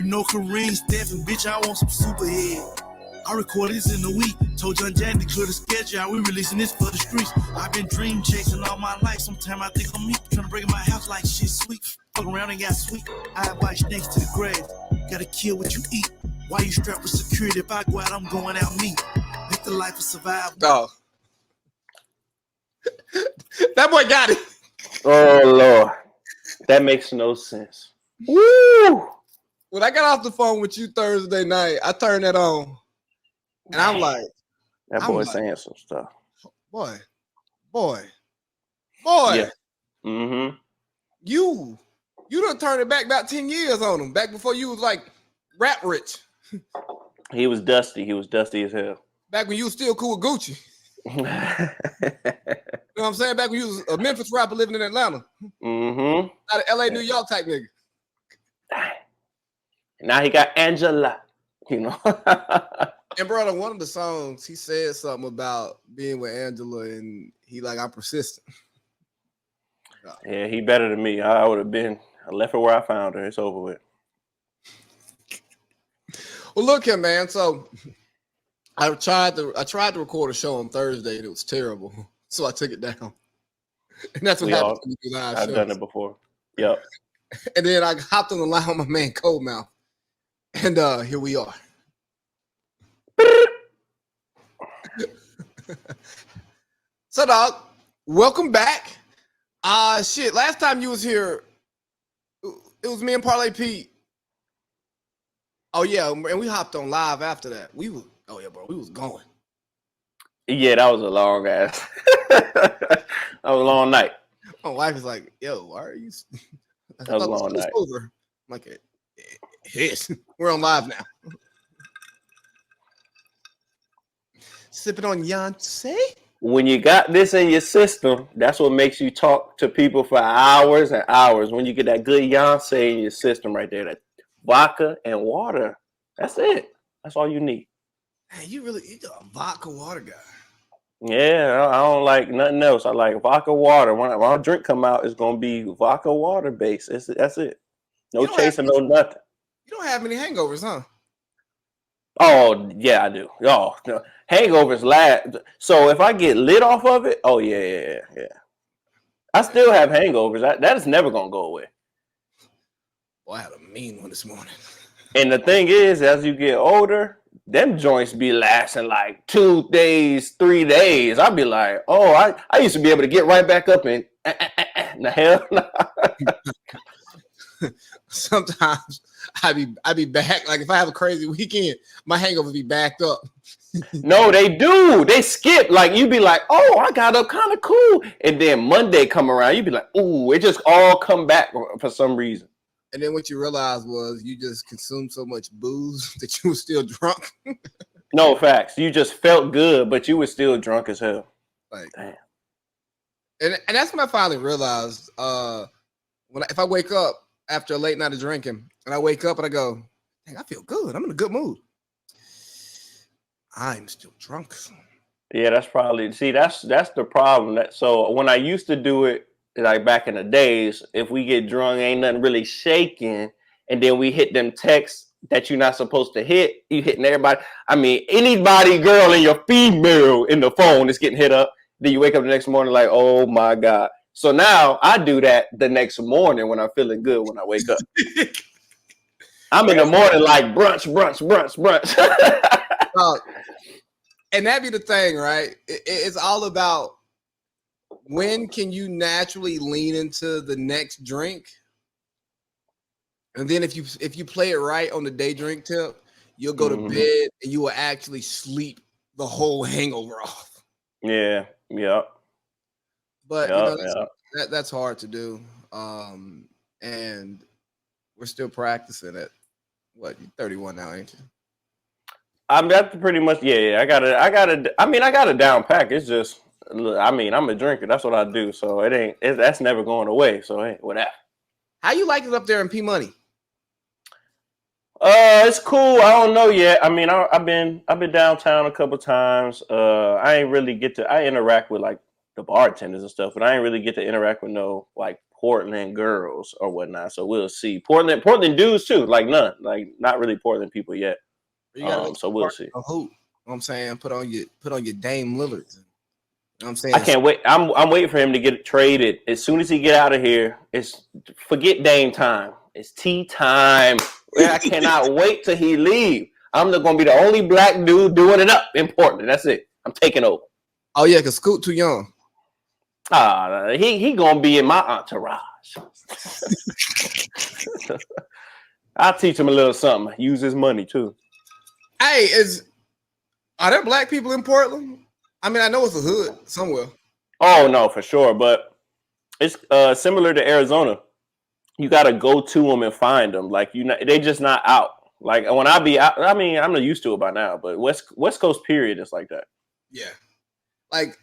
You know Kareem, Stephen, bitch, I want some superhead. I recorded this in a week. Told John Jan to clear the schedule. We releasing this for the streets. I've been dream chasing all my life. Sometimes I think I'm me. Trying to break in my house like shit sweet. Fuck around and got sweet. I invite snakes to the grave. Gotta kill what you eat. Why you strapped with security? If I go out, I'm going out me. Make the life of survival. Oh. That boy got it. Oh, Lord. That makes no sense. Woo! When I got off the phone with you Thursday night, I turned that on. And I'm like, that boy's saying some stuff. Boy. Yeah. Mm-hmm. You done turned it back about 10 years on him. Back before you was like rap rich. He was dusty. He was dusty as hell. Back when you was still cool with Gucci. You know what I'm saying? Back when you was a Memphis rapper living in Atlanta. Mm-hmm. Not an LA, New York type nigga. Now he got Angela, you know. And brother, one of the songs, he said something about being with Angela, and he like, I'm persistent. Yeah, he better than me. I would have been. I left her where I found her. It's over with. Well, look here, man. So I tried to record a show on Thursday, and it was terrible. So I took it down. And that's what happened when you do live shows. I've done it before. Yep. And then I hopped on the line with my man Goldmouth. And here we are. So, dog, welcome back. Shit, last time you was here, it was me and Parlay Pete. Oh, yeah, and we hopped on live after that. We was going. Yeah, that was a long ass. That was a long night. My wife was like, yo, why are you? That was a long night. Over. I'm like, yes, we're on live now. Sipping on Yonsei. When you got this in your system, that's what makes you talk to people for hours and hours. When you get that good Yonsei in your system right there, that vodka and water, that's it. That's all you need. Man, you're a vodka water guy. Yeah, I don't like nothing else. I like vodka water. When our drink come out, it's gonna be vodka water based. That's it. No chasing, no nothing. You don't have any hangovers, huh? Oh yeah, I do. Oh, no. Hangovers last. So if I get lit off of it, oh yeah. I still have hangovers. That is never gonna go away. Boy, I had a mean one this morning. And the thing is, as you get older, them joints be lasting like 2 days, 3 days. I'd be like, oh, I used to be able to get right back up and the hell. Sometimes I be back. Like if I have a crazy weekend, my hangover be backed up. No, they do. They skip. Like you be like, oh, I got up kind of cool, and then Monday come around, you be like, ooh, it just all come back for some reason. And then what you realized was you just consumed so much booze that you were still drunk. No facts. You just felt good, but you were still drunk as hell. Like, damn. And that's when I finally realized if I wake up after a late night of drinking and I wake up and I go, dang, I feel good. I'm in a good mood. I'm still drunk. Yeah, that's probably that's the problem. So when I used to do it, like back in the days, if we get drunk, ain't nothing really shaking, and then we hit them texts that you're not supposed to hit, you hitting everybody. I mean, anybody, girl, and your female in the phone is getting hit up. Then you wake up the next morning like, oh my God. So now I do that the next morning when I'm feeling good when I wake up. I'm in the morning like brunch. And that'd be the thing, right? It's all about when can you naturally lean into the next drink, and then if you play it right on the day drink tip, you'll go to bed and you will actually sleep the whole hangover off. Yeah. But that's hard to do, and we're still practicing it. What, you're 31 now, ain't you? That's pretty much, yeah. I got a down pack. It's just, I'm a drinker. That's what I do. So that's never going away. So hey, whatever. How you like it up there in P Money? It's cool. I don't know yet. I mean, I've been downtown a couple times. I interact with like the bartenders and stuff, but I ain't really get to interact with no like Portland girls or whatnot. So we'll see. Portland dudes too, like none, like not really Portland people yet. You gotta So we'll see. who? You know what I'm saying? Put on your Dame Lillard. You know what I'm saying? I can't wait. I'm waiting for him to get traded. As soon as he get out of here, it's forget Dame time. It's tea time. I cannot wait till he leave. I'm gonna be the only black dude doing it up in Portland. That's it. I'm taking over. Oh yeah, cause Scoot too young. He gonna be in my entourage. I'll teach him a little something. Use his money too. Hey, are there black people in Portland? I mean, I know it's a hood somewhere. Oh no, for sure. But it's similar to Arizona. You gotta go to them and find them. Like they just not out. Like when I be out, I mean, I'm not used to it by now. But West Coast period is like that. Yeah, like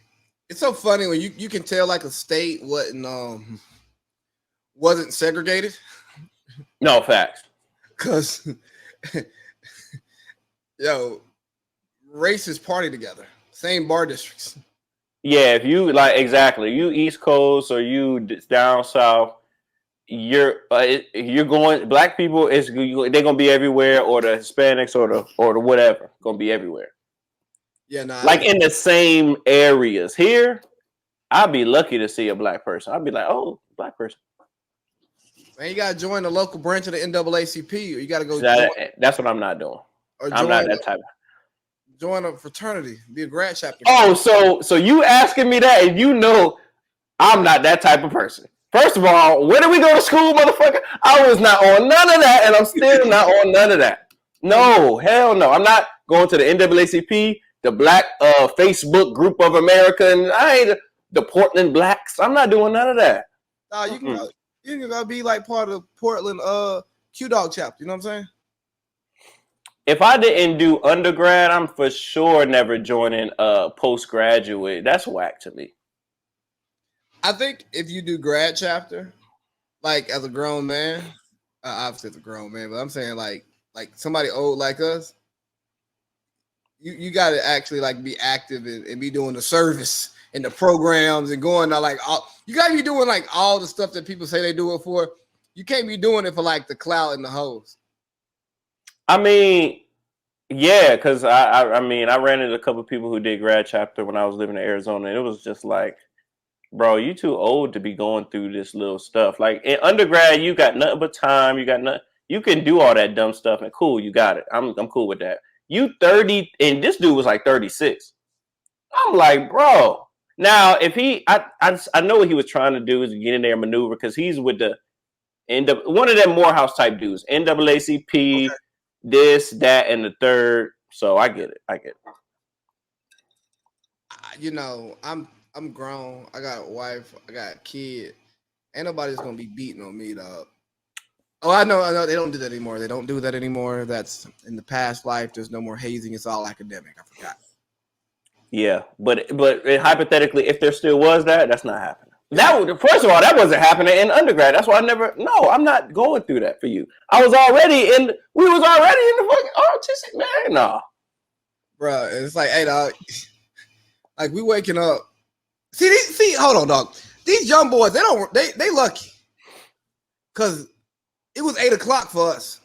it's so funny when you can tell like a state wasn't segregated. No facts. Cause yo, races party together, same bar districts. Yeah, if you like exactly, you East Coast or you down south, you're going. Black people they're gonna be everywhere, or the Hispanics or the whatever gonna be everywhere. Yeah, like in the same areas. Here, I'd be lucky to see a black person. I'd be like, oh, black person. Man, you gotta join the local branch of the NAACP, or you gotta go. That's what I'm not doing. I'm not that type. Join a fraternity, be a grad chapter. Oh, so you asking me that, and you know I'm not that type of person. First of all, where did we go to school, motherfucker? I was not on none of that, and I'm still not on none of that. No, hell no. I'm not going to the NAACP, the Black Facebook Group of America, and I ain't the Portland Blacks. I'm not doing none of that. No, you can go be like part of the Portland Q Dog chapter. You know what I'm saying? If I didn't do undergrad, I'm for sure never joining postgraduate. That's whack to me. I think if you do grad chapter, like as a grown man, obviously as a grown man, but I'm saying like somebody old like us, you got to actually like be active and be doing the service and the programs and going to like you got to be doing like all the stuff that people say they do it for. You can't be doing it for like the clout and the hoes. I mean, yeah, because I mean, I ran into a couple of people who did grad chapter when I was living in Arizona, and it was just like, bro, you too old to be going through this little stuff. Like in undergrad, you got nothing but time. You got nothing. You can do all that dumb stuff, and cool, you got it. I'm cool with that. You 30, and this dude was like 36. I'm like, bro. Now, if I know what he was trying to do is get in there and maneuver because he's with the one of them Morehouse type dudes, NAACP. Okay. This, that, and the third. So I get it. You know, I'm grown. I got a wife. I got a kid. Ain't nobody's gonna be beating on me, dog. Oh, I know. They don't do that anymore. They don't do that anymore. That's in the past life. There's no more hazing. It's all academic. I forgot. Yeah, but hypothetically, if there still was that's not happening. First of all, that wasn't happening in undergrad. That's why I'm not going through that for you. We was already in the fucking autistic, man. No. Bro, it's like, hey, dog, like we waking up. See, hold on, dog. These young boys, they lucky. Cause it was 8:00 for us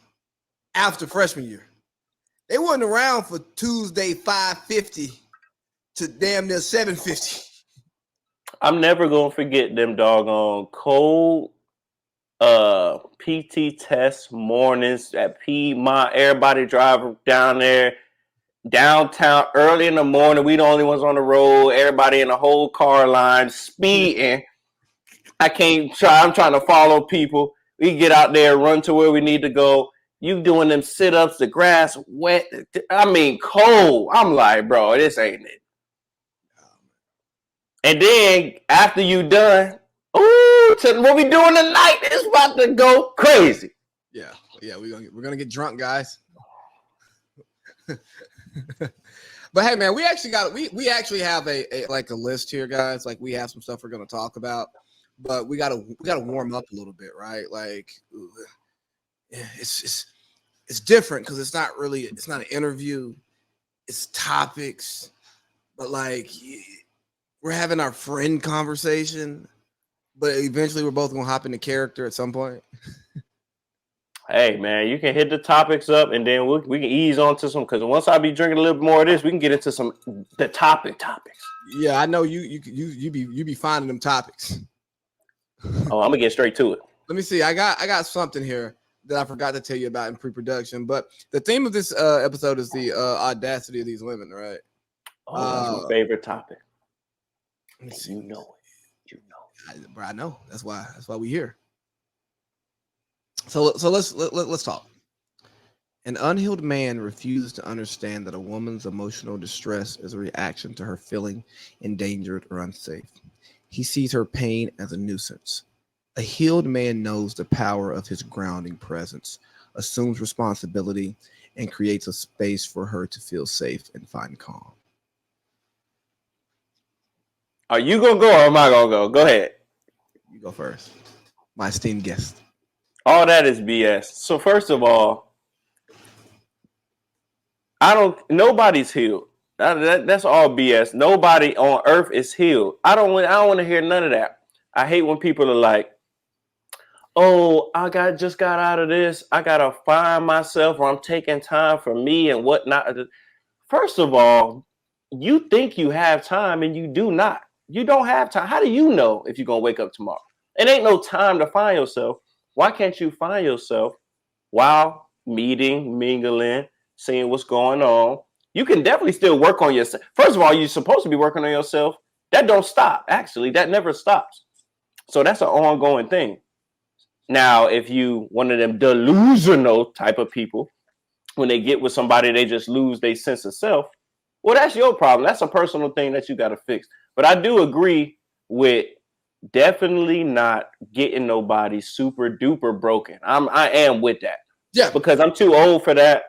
after freshman year. They wasn't around for Tuesday 5:50 to damn near 7:50. I'm never gonna forget them doggone cold PT test mornings at Piedmont. Everybody driving down there downtown early in the morning. We the only ones on the road. Everybody in the whole car line speeding. I'm trying to follow people. We get out there, run to where we need to go. You doing them sit-ups, the grass wet. I mean, cold. I'm like, bro, this ain't it. And then after you done, what we doing tonight is about to go crazy. Yeah, we're gonna get drunk, guys. But hey, man, we actually have a list here, guys. Like we have some stuff we're gonna talk about, but we gotta warm up a little bit, right? Like it's different because it's not an interview. It's topics, but like we're having our friend conversation. but eventually we're both gonna hop into character at some point. Hey man, you can hit the topics up, and then we can ease on to some. Because once I be drinking a little bit more of this, we can get into the topics. Yeah, I know you be finding them topics. Oh, I'm gonna get straight to it. Let me see. I got something here that I forgot to tell you about in pre-production. But the theme of this episode is the audacity of these women, right? Oh, that's my favorite topic. You know it. Bro, I know. That's why we here. So let's talk. An unhealed man refuses to understand that a woman's emotional distress is a reaction to her feeling endangered or unsafe. He sees her pain as a nuisance. A healed man knows the power of his grounding presence, assumes responsibility, and creates a space for her to feel safe and find calm. Are you gonna go or am I gonna go? Go ahead. You go first, my esteemed guest. All that is BS. So first of all, nobody's healed. That's all BS. Nobody on earth is healed. I don't want to hear none of that. I hate when people are like, oh, just got out of this. I gotta find myself, or I'm taking time for me and whatnot. First of all, you think you have time and you do not. You don't have time. How do you know if you're gonna wake up tomorrow? It ain't no time to find yourself. Why can't you find yourself while meeting, mingling, seeing what's going on? You can definitely still work on yourself. First of all, you're supposed to be working on yourself. That don't stop. Actually, that never stops. So that's an ongoing thing. Now, if you one of them delusional type of people, when they get with somebody, they just lose their sense of self. Well, that's your problem. That's a personal thing that you got to fix. But I do agree with definitely not getting nobody super duper broken. I am with that. Yeah, because I'm too old for that.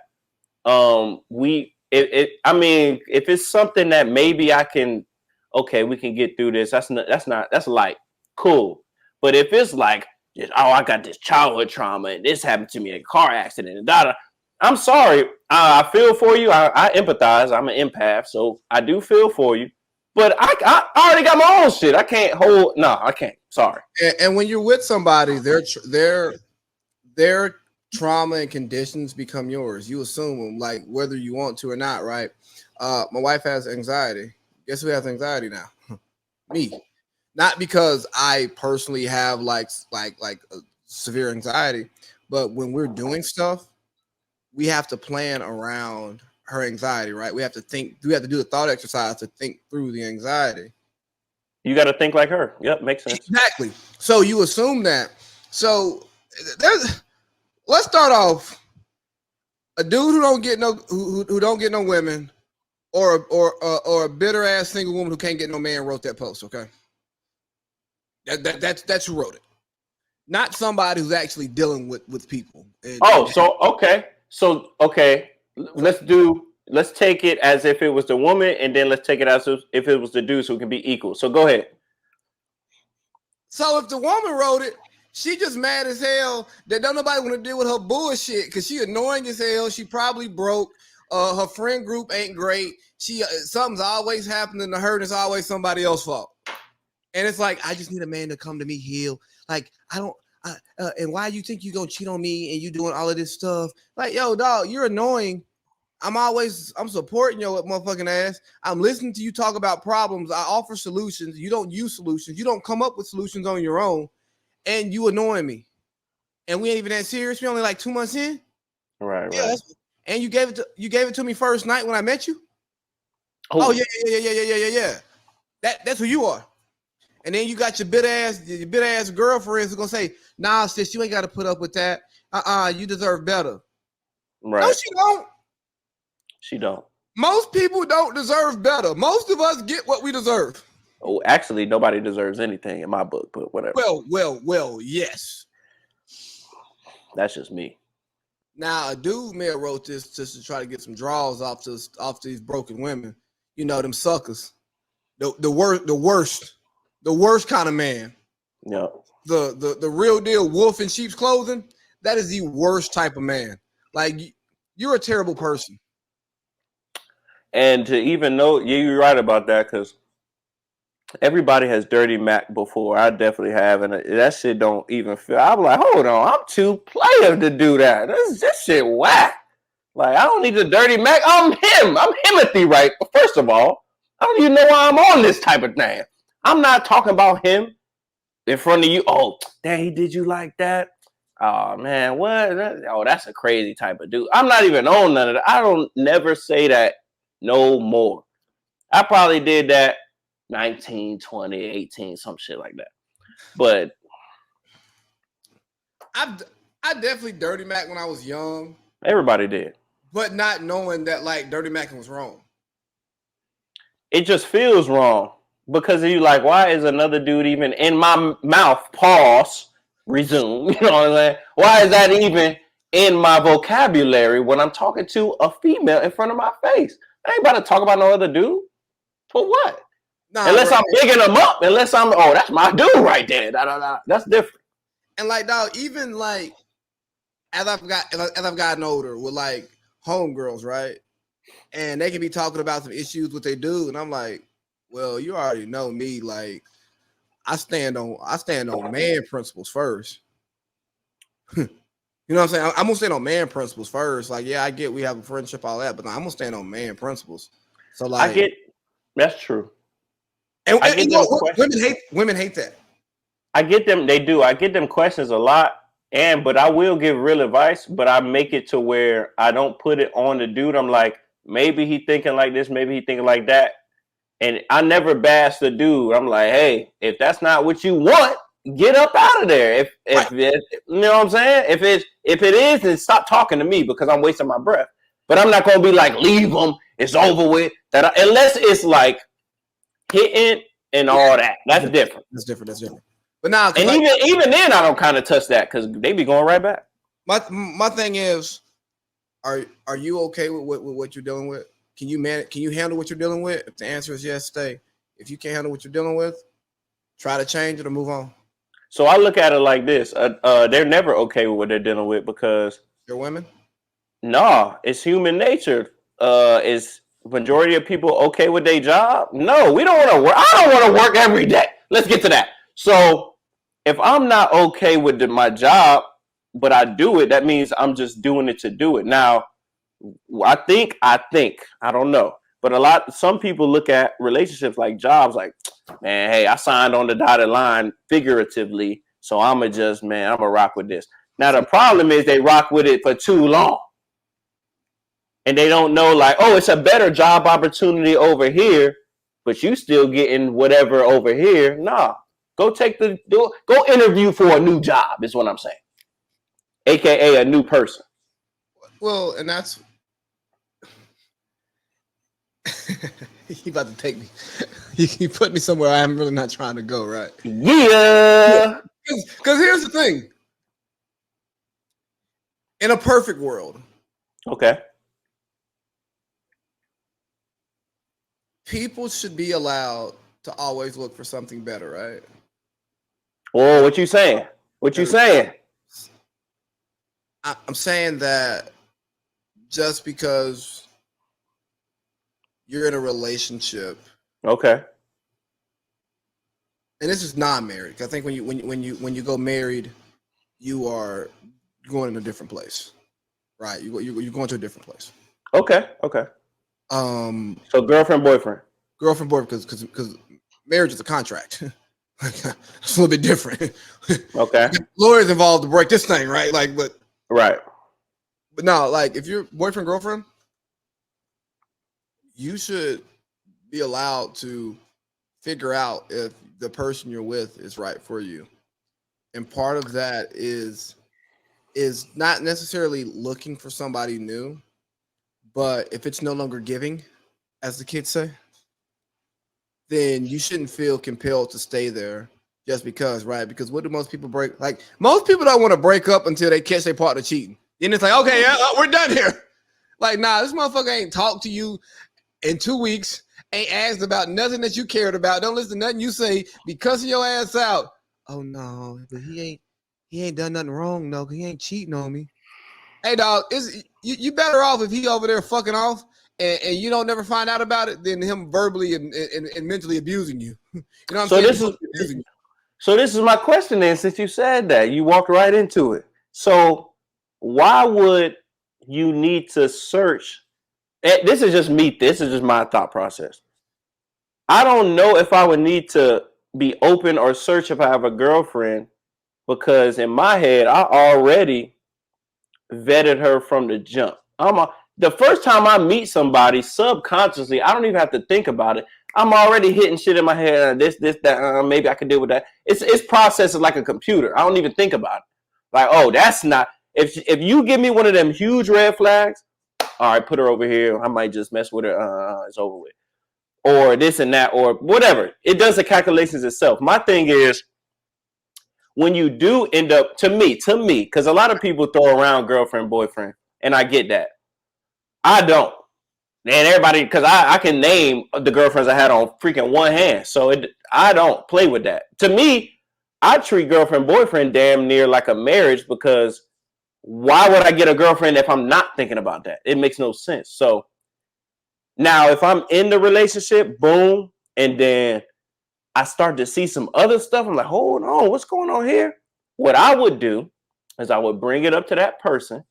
I mean, if it's something that maybe I can, okay, we can get through this. That's like cool. But if it's like, oh, I got this childhood trauma and this happened to me in a car accident and I'm sorry. I feel for you. I empathize. I'm an empath, so I do feel for you. But I already got my own shit. I can't hold. No, I can't. Sorry. And when you're with somebody, their trauma and conditions become yours. You assume them, like whether you want to or not, right? My wife has anxiety. Guess who has anxiety now? Me. Not because I personally have like severe anxiety, but when we're doing stuff, we have to plan around her anxiety, right? We have to do the thought exercise to think through the anxiety. You got to think like her. Yep, makes sense. Exactly. So you assume that. So let's start off. A dude who don't get no women, or a bitter ass single woman who can't get no man wrote that post. Okay, that's who wrote it. Not somebody who's actually dealing with people. Okay. Let's take it as if it was the woman, and then let's take it as if it was the dude, so it can be equal. So go ahead. So if the woman wrote it, she just mad as hell that don't nobody want to deal with her bullshit because she annoying as hell. She probably broke. Her friend group ain't great. Something's always happening to her, and it's always somebody else's fault. And it's like, I just need a man to come to me heal. Like, and why you think you gonna cheat on me and you doing all of this stuff? Like, yo, dog, you're annoying. I'm supporting your motherfucking ass. I'm listening to you talk about problems. I offer solutions. You don't use solutions. You don't come up with solutions on your own, and you annoying me. And we ain't even that serious. We only like 2 months in. Right. And you gave it to me first night when I met you. Oh yeah. That's who you are. And then you got your bit ass girlfriends who's gonna say, nah, sis, you ain't gotta put up with that. You deserve better. Right. No, she don't. She don't. Most people don't deserve better. Most of us get what we deserve. Oh, actually, nobody deserves anything in my book, but whatever. Well, yes. That's just me. Now, a dude may have wrote this just to try to get some draws off these broken women. You know, them suckers. The worst kind of man. Yeah. The real deal wolf in sheep's clothing. That is the worst type of man. Like, you're a terrible person. And to even know, you're right about that, because Everybody has dirty Mac before. I definitely have, and that shit don't even feel. I'm like, hold on, I'm too player to do that. This shit whack. Like, I don't need the dirty Mac. I'm him. I'm Timothy, right? First of all, I don't even know why I'm on this type of thing. I'm not talking about him in front of you. Oh, dang, he did you like that? Oh man, what? Oh, that's a crazy type of dude. I'm not even on none of that. I don't never say that no more. I probably did that 19, 20, 18, some shit like that. But I definitely dirty Mac when I was young, everybody did. but not knowing that like dirty Mac was wrong. It just feels wrong because you like, why is another dude even in my mouth? Pause. Resume. You know what I'm saying? Why is that even in my vocabulary when I'm talking to a female in front of my face? I ain't about to talk about no other dude. For what? Nah, unless bro. I'm bigging them up. Unless I'm, oh, that's my dude right there. That's different. And like, dog, even like as I've gotten older with like homegirls, right? And they can be talking about some issues with they do, and I'm like, well, you already know me. Like, I stand on man principles first. You know what I'm saying? I'm gonna stand on man principles first. Like, yeah, I get we have a friendship, all that, but I'm gonna stand on man principles. So, like, I get that's true. and you know, women hate that. I get them. They do. I get them questions a lot, but I will give real advice. But I make it to where I don't put it on the dude. I'm like, maybe he thinking like this, maybe he thinking like that, and I never bash the dude. I'm like, hey, if that's not what you want, get up out of there. If you know what I'm saying, if it is, then stop talking to me because I'm wasting my breath. But I'm not gonna be like, leave them. It's over with. Unless it's like hitting and all that. That's different. That's different. But now, and like, even then, I don't kind of touch that because they be going right back. My thing is, are you okay with what you're dealing with? Can you handle what you're dealing with? If the answer is yes, stay. If you can't handle what you're dealing with, try to change it or move on. So I look at it like this: they're never okay with what they're dealing with because they're women. No, it's human nature. Is majority of people okay with their job? No, we don't want to work. I don't want to work every day. Let's get to that. So if I'm not okay with my job, but I do it, that means I'm just doing it to do it. Now, I think, I don't know. But some people look at relationships like jobs like, man, hey, I signed on the dotted line figuratively. So I'm going to rock with this. Now, the problem is they rock with it for too long. And they don't know like, oh, it's a better job opportunity over here, but you still getting whatever over here. Nah. Go interview for a new job is what I'm saying. AKA a new person. Well, and that's he about to take me. He put me somewhere I'm really not trying to go, right? Yeah. Because here's the thing. In a perfect world. Okay. People should be allowed to always look for something better, right? Oh, what you saying? I'm saying that just because you're in a relationship, okay, and this is non-married. I think when you go married, you are going in a different place, right? You're going to a different place. Okay. So girlfriend, boyfriend, because marriage is a contract. It's a little bit different. Okay. Lawyers involved to break this thing, right? Like, but right. But no, like if you're boyfriend, girlfriend, you should be allowed to figure out if the person you're with is right for you. And part of that is not necessarily looking for somebody new, but if it's no longer giving, as the kids say, then you shouldn't feel compelled to stay there just because, right? Because what do most people break? Like, most people don't want to break up until they catch their partner cheating. Then it's like, okay, yeah, we're done here. Like, nah, this motherfucker ain't talked to you in 2 weeks, ain't asked about nothing that you cared about. Don't listen to nothing you say, be cussing your ass out. Oh no, but he ain't done nothing wrong, no, because he ain't cheating on me. Hey, dog, you better off if he over there fucking off and you don't never find out about it, then him verbally and mentally abusing you. You know what I'm So saying? this is my question then, since you said that, you walked right into it. So why would you need to search? This is just me. This is just my thought process. I don't know if I would need to be open or search if I have a girlfriend, because in my head, I already vetted her from the jump. The first time I meet somebody, subconsciously, I don't even have to think about it. I'm already hitting shit in my head. This, that. Maybe I could deal with that. It's processing like a computer. I don't even think about it. Like, oh, that's not. If you give me one of them huge red flags, all right, put her over here. I might just mess with her. It's over with. Or this and that, or whatever. It does the calculations itself. My thing is, when you do end up, to me, because a lot of people throw around girlfriend, boyfriend, and I get that. I don't. And everybody, because I can name the girlfriends I had on freaking one hand. So I don't play with that. To me, I treat girlfriend, boyfriend damn near like a marriage, because why would I get a girlfriend if I'm not thinking about that? It makes no sense. So now if I'm in the relationship, boom, and then I start to see some other stuff, I'm like, hold on, what's going on here? What I would do is I would bring it up to that person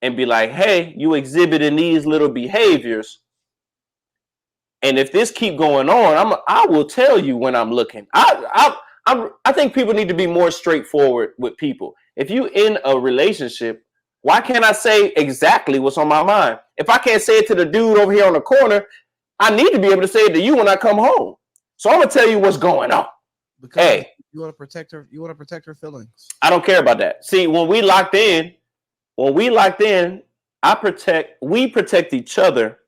and be like, hey, you exhibiting these little behaviors. And if this keep going on, I will tell you when I'm looking. I think people need to be more straightforward with people. If you in a relationship, why can't I say exactly what's on my mind? If I can't say it to the dude over here on the corner, I need to be able to say it to you when I come home. So I'm gonna tell you what's going on. Because hey, you want to protect her. You want to protect her feelings. I don't care about that. See, when we locked in, we protect each other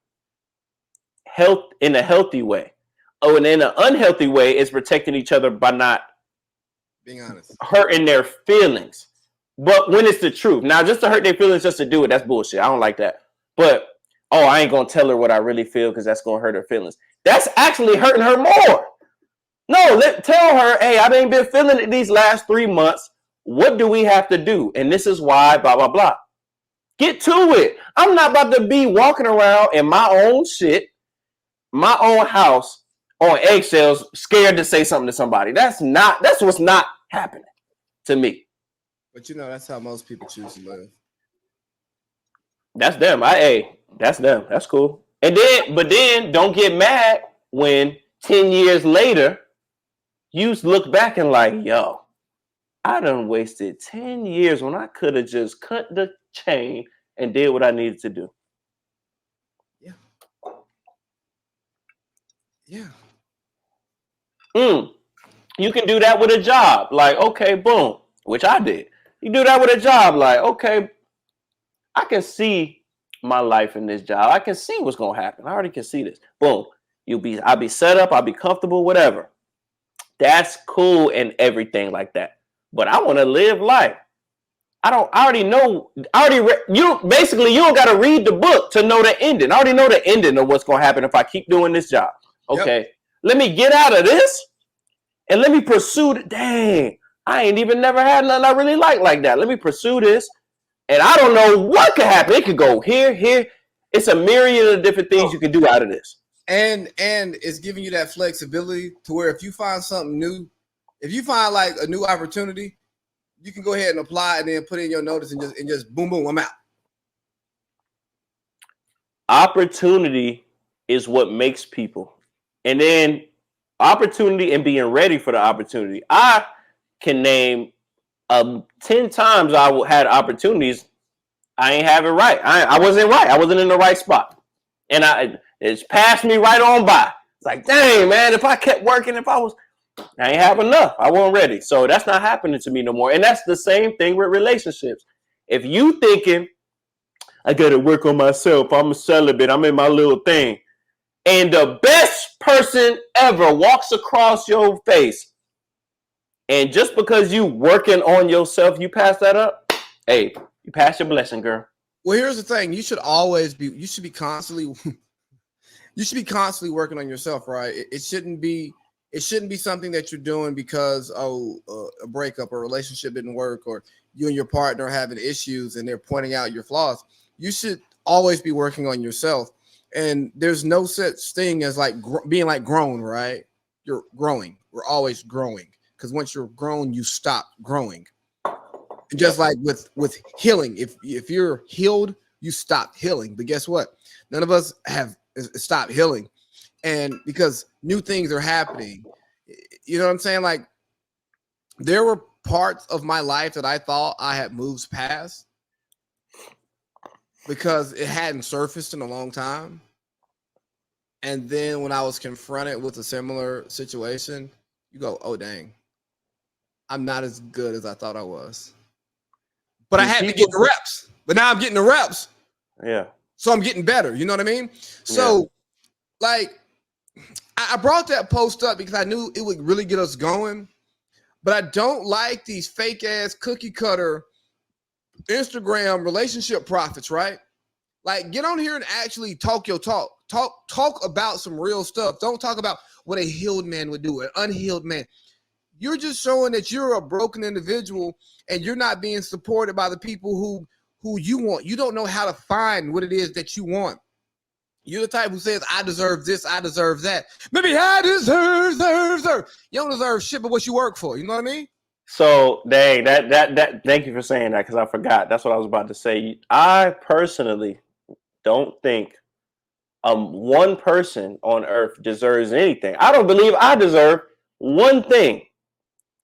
in a healthy way. Oh, and in an unhealthy way, it's protecting each other by not being honest, hurting their feelings. But when it's the truth, now just to hurt their feelings, just to do it, that's bullshit. I don't like that. But I ain't gonna tell her what I really feel because that's gonna hurt her feelings. That's actually hurting her more. No, tell her, hey, I ain't been feeling it these last 3 months. What do we have to do? And this is why, blah, blah, blah. Get to it. I'm not about to be walking around in my own shit, my own house, on eggshells, scared to say something to somebody. That's what's not happening to me. But that's how most people choose to live. That's them. That's them. That's cool. But then don't get mad when 10 years later, you look back and like, yo, I done wasted 10 years when I could have just cut the chain and did what I needed to do. Yeah. Yeah. You can do that with a job. Like, okay, boom, which I did. You do that with a job. Like, okay, I can see my life in this job. I can see what's going to happen. I already can see this. Boom. I'll be set up. I'll be comfortable, whatever. That's cool and everything like that. But I want to live life. You don't got to read the book to know the ending. I already know the ending of what's going to happen if I keep doing this job. Okay. Yep. Let me get out of this and let me pursue it. Dang, I ain't even never had nothing I really like that. Let me pursue this. And I don't know what could happen. It could go here. It's a myriad of different things you can do out of this. And it's giving you that flexibility to where if you find something new, if you find like a new opportunity, you can go ahead and apply and then put in your notice and just boom, I'm out. Opportunity is what makes people. And then opportunity and being ready for the opportunity. I can name 10 times I had opportunities. I ain't have it right. I wasn't right. I wasn't in the right spot. And it's passed me right on by. It's like, dang, man, if I kept working, I ain't have enough. I wasn't ready. So that's not happening to me no more. And that's the same thing with relationships. If you thinking, I got to work on myself, I'm a celibate, I'm in my little thing, and the best person ever walks across your face, and just because you working on yourself, you pass that up, hey, you pass your blessing, girl. Well, here's the thing. You should be constantly working on yourself, right? It shouldn't be something that you're doing because a breakup or a relationship didn't work, or you and your partner are having issues and they're pointing out your flaws. You should always be working on yourself. And there's no such thing as like being like grown, right? You're growing. We're always growing because once you're grown, you stop growing. And just like with healing, if you're healed, you stop healing. But guess what? None of us have stopped healing, and because new things are happening, you know what I'm saying? Like there were parts of my life that I thought I had moved past because it hadn't surfaced in a long time. And then when I was confronted with a similar situation, you go, oh, dang, I'm not as good as I thought I was. But I had to get the reps. But now I'm getting the reps. Yeah. So I'm getting better. You know what I mean? So, like, I brought that post up because I knew it would really get us going. But I don't like these fake ass cookie cutter Instagram relationship prophets, right? Like, get on here and actually talk your talk. Talk about some real stuff. Don't talk about what a healed man would do, an unhealed man. You're just showing that you're a broken individual and you're not being supported by the people who you want. You don't know how to find what it is that you want. You're the type who says, I deserve this, I deserve that. Maybe I deserve. You don't deserve shit but what you work for. You know what I mean? So, dang, that thank you for saying that because I forgot. That's what I was about to say. I personally don't think one person on earth deserves anything. I don't believe I deserve one thing.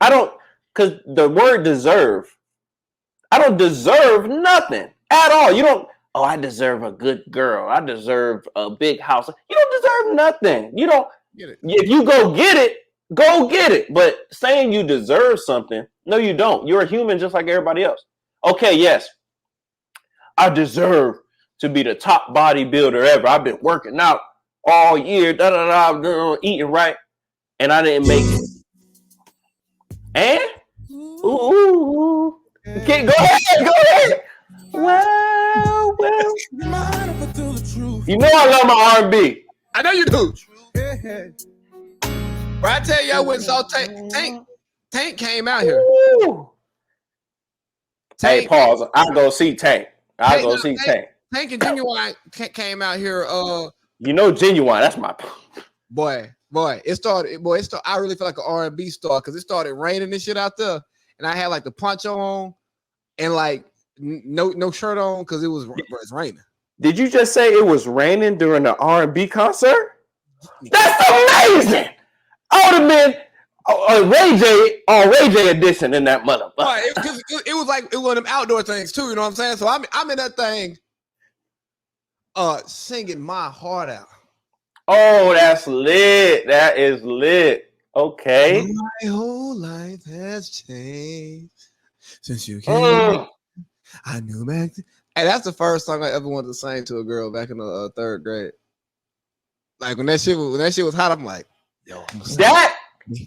I don't, because the word deserve, I don't deserve nothing at all. You don't, oh, I deserve a good girl. I deserve a big house. You don't deserve nothing. You don't, get it. If you go get it, go get it. But saying you deserve something, no, you don't. You're a human just like everybody else. Okay, yes, I deserve to be the top bodybuilder ever. I've been working out all year, eating right, and I didn't make it. And okay, go ahead. Well. You know I love my R&B. I know you do. But I tell you, I went and saw Tank came out here. Hey, pause. I'll go see Tank. Tank and Genuine came out here. You know Genuine. That's my boy. It started. I really feel like an R&B star because it started raining and shit out there, and I had like the poncho on and like no shirt on because it's raining. Did you just say it was raining during the R&B concert? That's amazing. I would have been Ray J edition in that motherfucker. Right, it was like it was one of them outdoor things too. You know what I'm saying? So I'm in that thing, singing my heart out. Oh, that's lit. That is lit. Okay. My whole life has changed since you came. I knew back then. Hey, that's the first song I ever wanted to sing to a girl back in the third grade. Like when that shit was hot, I'm like, yo. That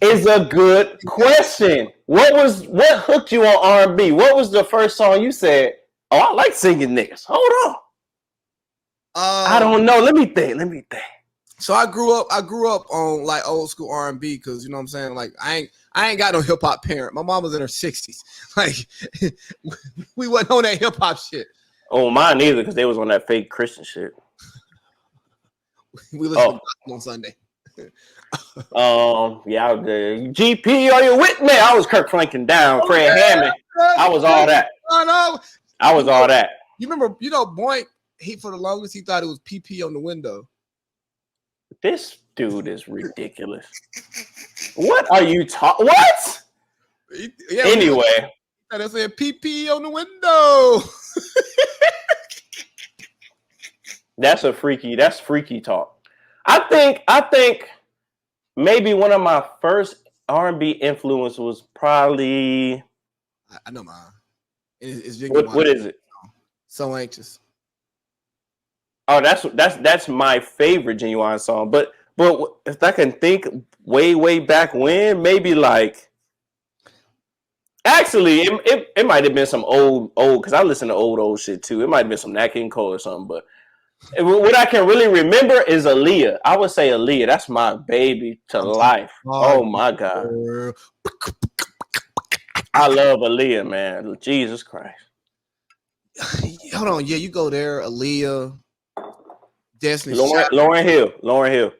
is a good question. What hooked you on R&B? What was the first song you said? Oh, I like singing niggas. Hold on. I don't know. Let me think. So I grew up on like old school R&B because you know what I'm saying. Like I ain't got no hip hop parent. My mom was in her 60s. Like we wasn't on that hip hop shit. Oh, mine neither because they was on that fake Christian shit. We listened to on Sunday. Yeah, GP, are you with me? I was Kirk Franklin down, Fred Hammond. I was all that. I was all that. You remember, Boink, for the longest, he thought it was PP on the window. This dude is ridiculous. What are you talking? What? Yeah, anyway. I said PP on the window. That's freaky talk. I think maybe one of my first R&B influence was probably. I know mine. It's what is it? So Anxious. Oh, that's my favorite Genuine song. But if I can think way back when, maybe like. Actually, it might have been some old because I listen to old shit too. It might have been some Nat King Cole or something, but what I can really remember is Aaliyah. I would say Aaliyah. That's my baby to life. Oh my God. I love Aaliyah, man. Jesus Christ. Hold on. Yeah, you go there, Aaliyah. Destiny's Lauren Hill.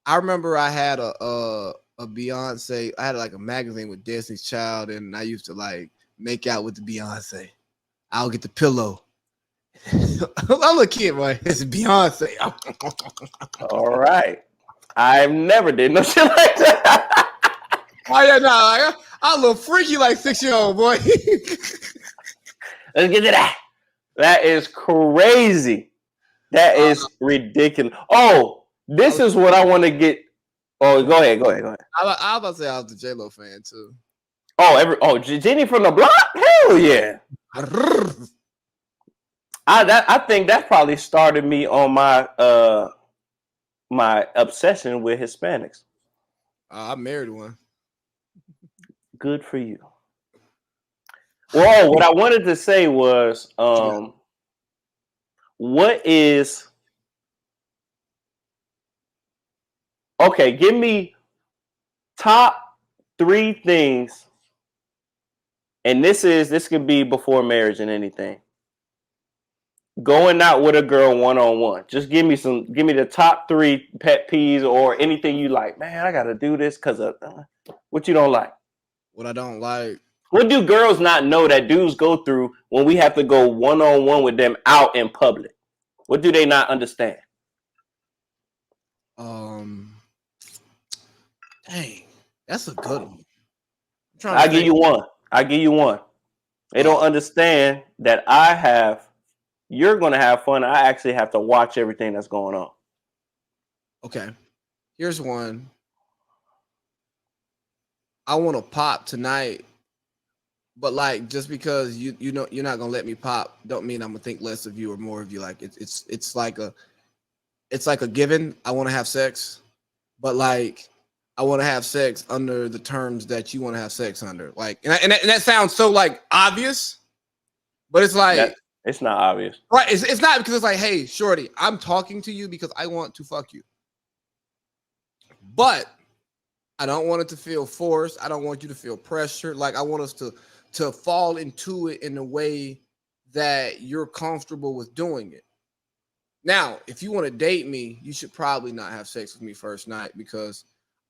I remember I had a Beyonce. I had like a magazine with Destiny's Child, and I used to like make out with the Beyonce. I'll get the pillow. I'm a kid, boy. It's Beyonce. All right. I've never did no shit like that. Oh yeah, no, I'm a little freaky like 6-year-old boy. Let's get to that. That is crazy. That is ridiculous. Oh, this is what I want to get. Oh, go ahead. I was about to say I was a J-Lo fan too. Oh, Jenny from the block? Hell yeah. I think that probably started me on my my obsession with Hispanics. I married one. Good for you. Well, what I wanted to say was, what is okay? Give me top 3 things, and this could be before marriage and anything. Going out with a girl one-on-one. Just give me the top 3 pet peeves or anything you like. Man, I gotta do this because of what you don't like. What I don't like. What do girls not know that dudes go through when we have to go one-on-one with them out in public? What do they not understand? Dang, that's a good one. I'll give you one. They don't understand that you're going to have fun. I actually have to watch everything that's going on. Okay. Here's one. I want to pop tonight, but like just because you know you're not gonna let me pop, don't mean I'm gonna think less of you or more of you. Like it's like a given. I want to have sex, but like I want to have sex under the terms that you want to have sex under. Like and that sounds so like obvious, but it's like it's not obvious, right? It's not because it's like, hey, shorty, I'm talking to you because I want to fuck you, but I don't want it to feel forced. I don't want you to feel pressure. Like I want us to fall into it in a way that you're comfortable with doing it. Now, if you want to date me, you should probably not have sex with me first night because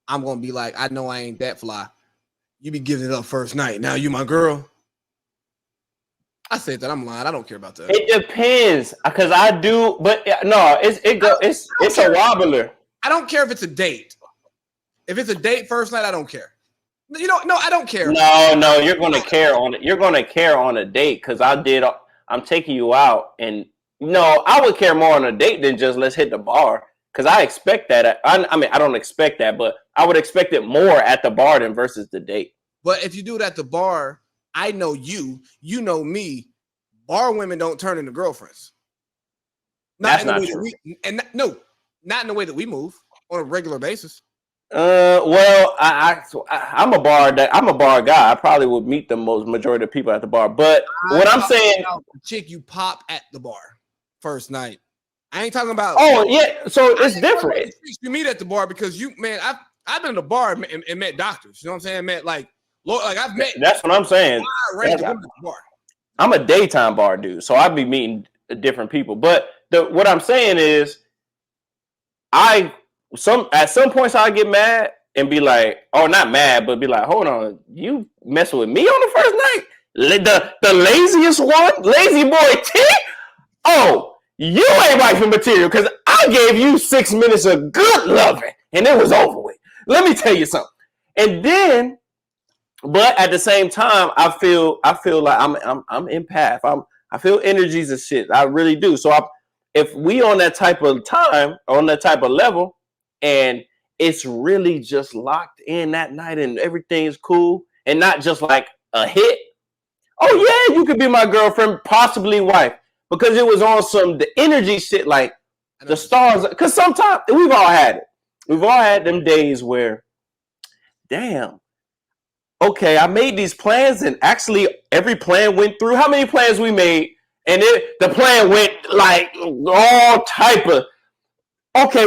I'm going to be like, I know I ain't that fly. You be giving it up first night. Now you my girl. I said that. I'm lying. I don't care about that. It depends because I do, but no, it's a wobbler. I don't care if it's a date. If it's a date first night, I don't care. You know, no, I don't care. No, you're gonna care on it. You're gonna care on a date because I'm taking you out, and no, I would care more on a date than just let's hit the bar because I expect that. I mean, I don't expect that, but I would expect it more at the bar than versus the date. But if you do it at the bar, I know you know me. Bar women don't turn into girlfriends. That's not true. Not in the way that we move on a regular basis. Well, I'm a bar guy. I probably would meet the majority of people at the bar. But what I'm saying, chick you pop at the bar first night. I ain't talking about. Oh yeah, so it's different. You meet at the bar because I've been to the bar and met doctors. You know what I'm saying? Met like I've met. That's what I'm saying. I'm a daytime bar dude, so I'd be meeting different people. But what I'm saying is, at some points I get mad and be like, oh, not mad, but be like, hold on, you messing with me on the first night? The laziest one, lazy boy T? Oh, you ain't wifey material because I gave you 6 minutes of good loving and it was over with. Let me tell you something. And then, but at the same time, I feel like I'm empath. I feel energies and shit. I really do. So if we on that type of time, on that type of level, and it's really just locked in that night and everything's cool and not just like a hit. Oh yeah, you could be my girlfriend, possibly wife, because it was on the energy shit, like the stars. Because sometimes we've all had it. We've all had them days where, damn, okay, I made these plans and actually every plan went through. How many plans we made? And the plan went like all type of, okay,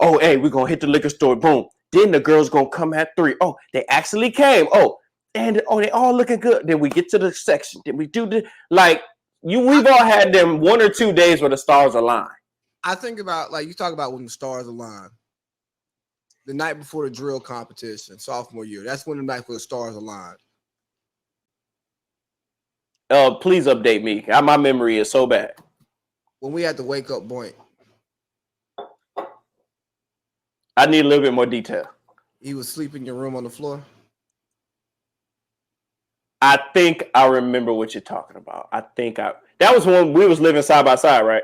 oh, hey, we're going to hit the liquor store. Boom. Then the girls going to come at 3. Oh, they actually came. Oh, and they all looking good. Then we get to the section. Then we do we've all had them 1 or 2 days where the stars align. I think about, like, you talk about when the stars align. The night before the drill competition, sophomore year. That's when the night where the stars aligned. Please update me. My memory is so bad. When we had the wake up point. I need a little bit more detail. He was sleeping in your room on the floor. I think I remember what you're talking about. That was when we was living side by side, right?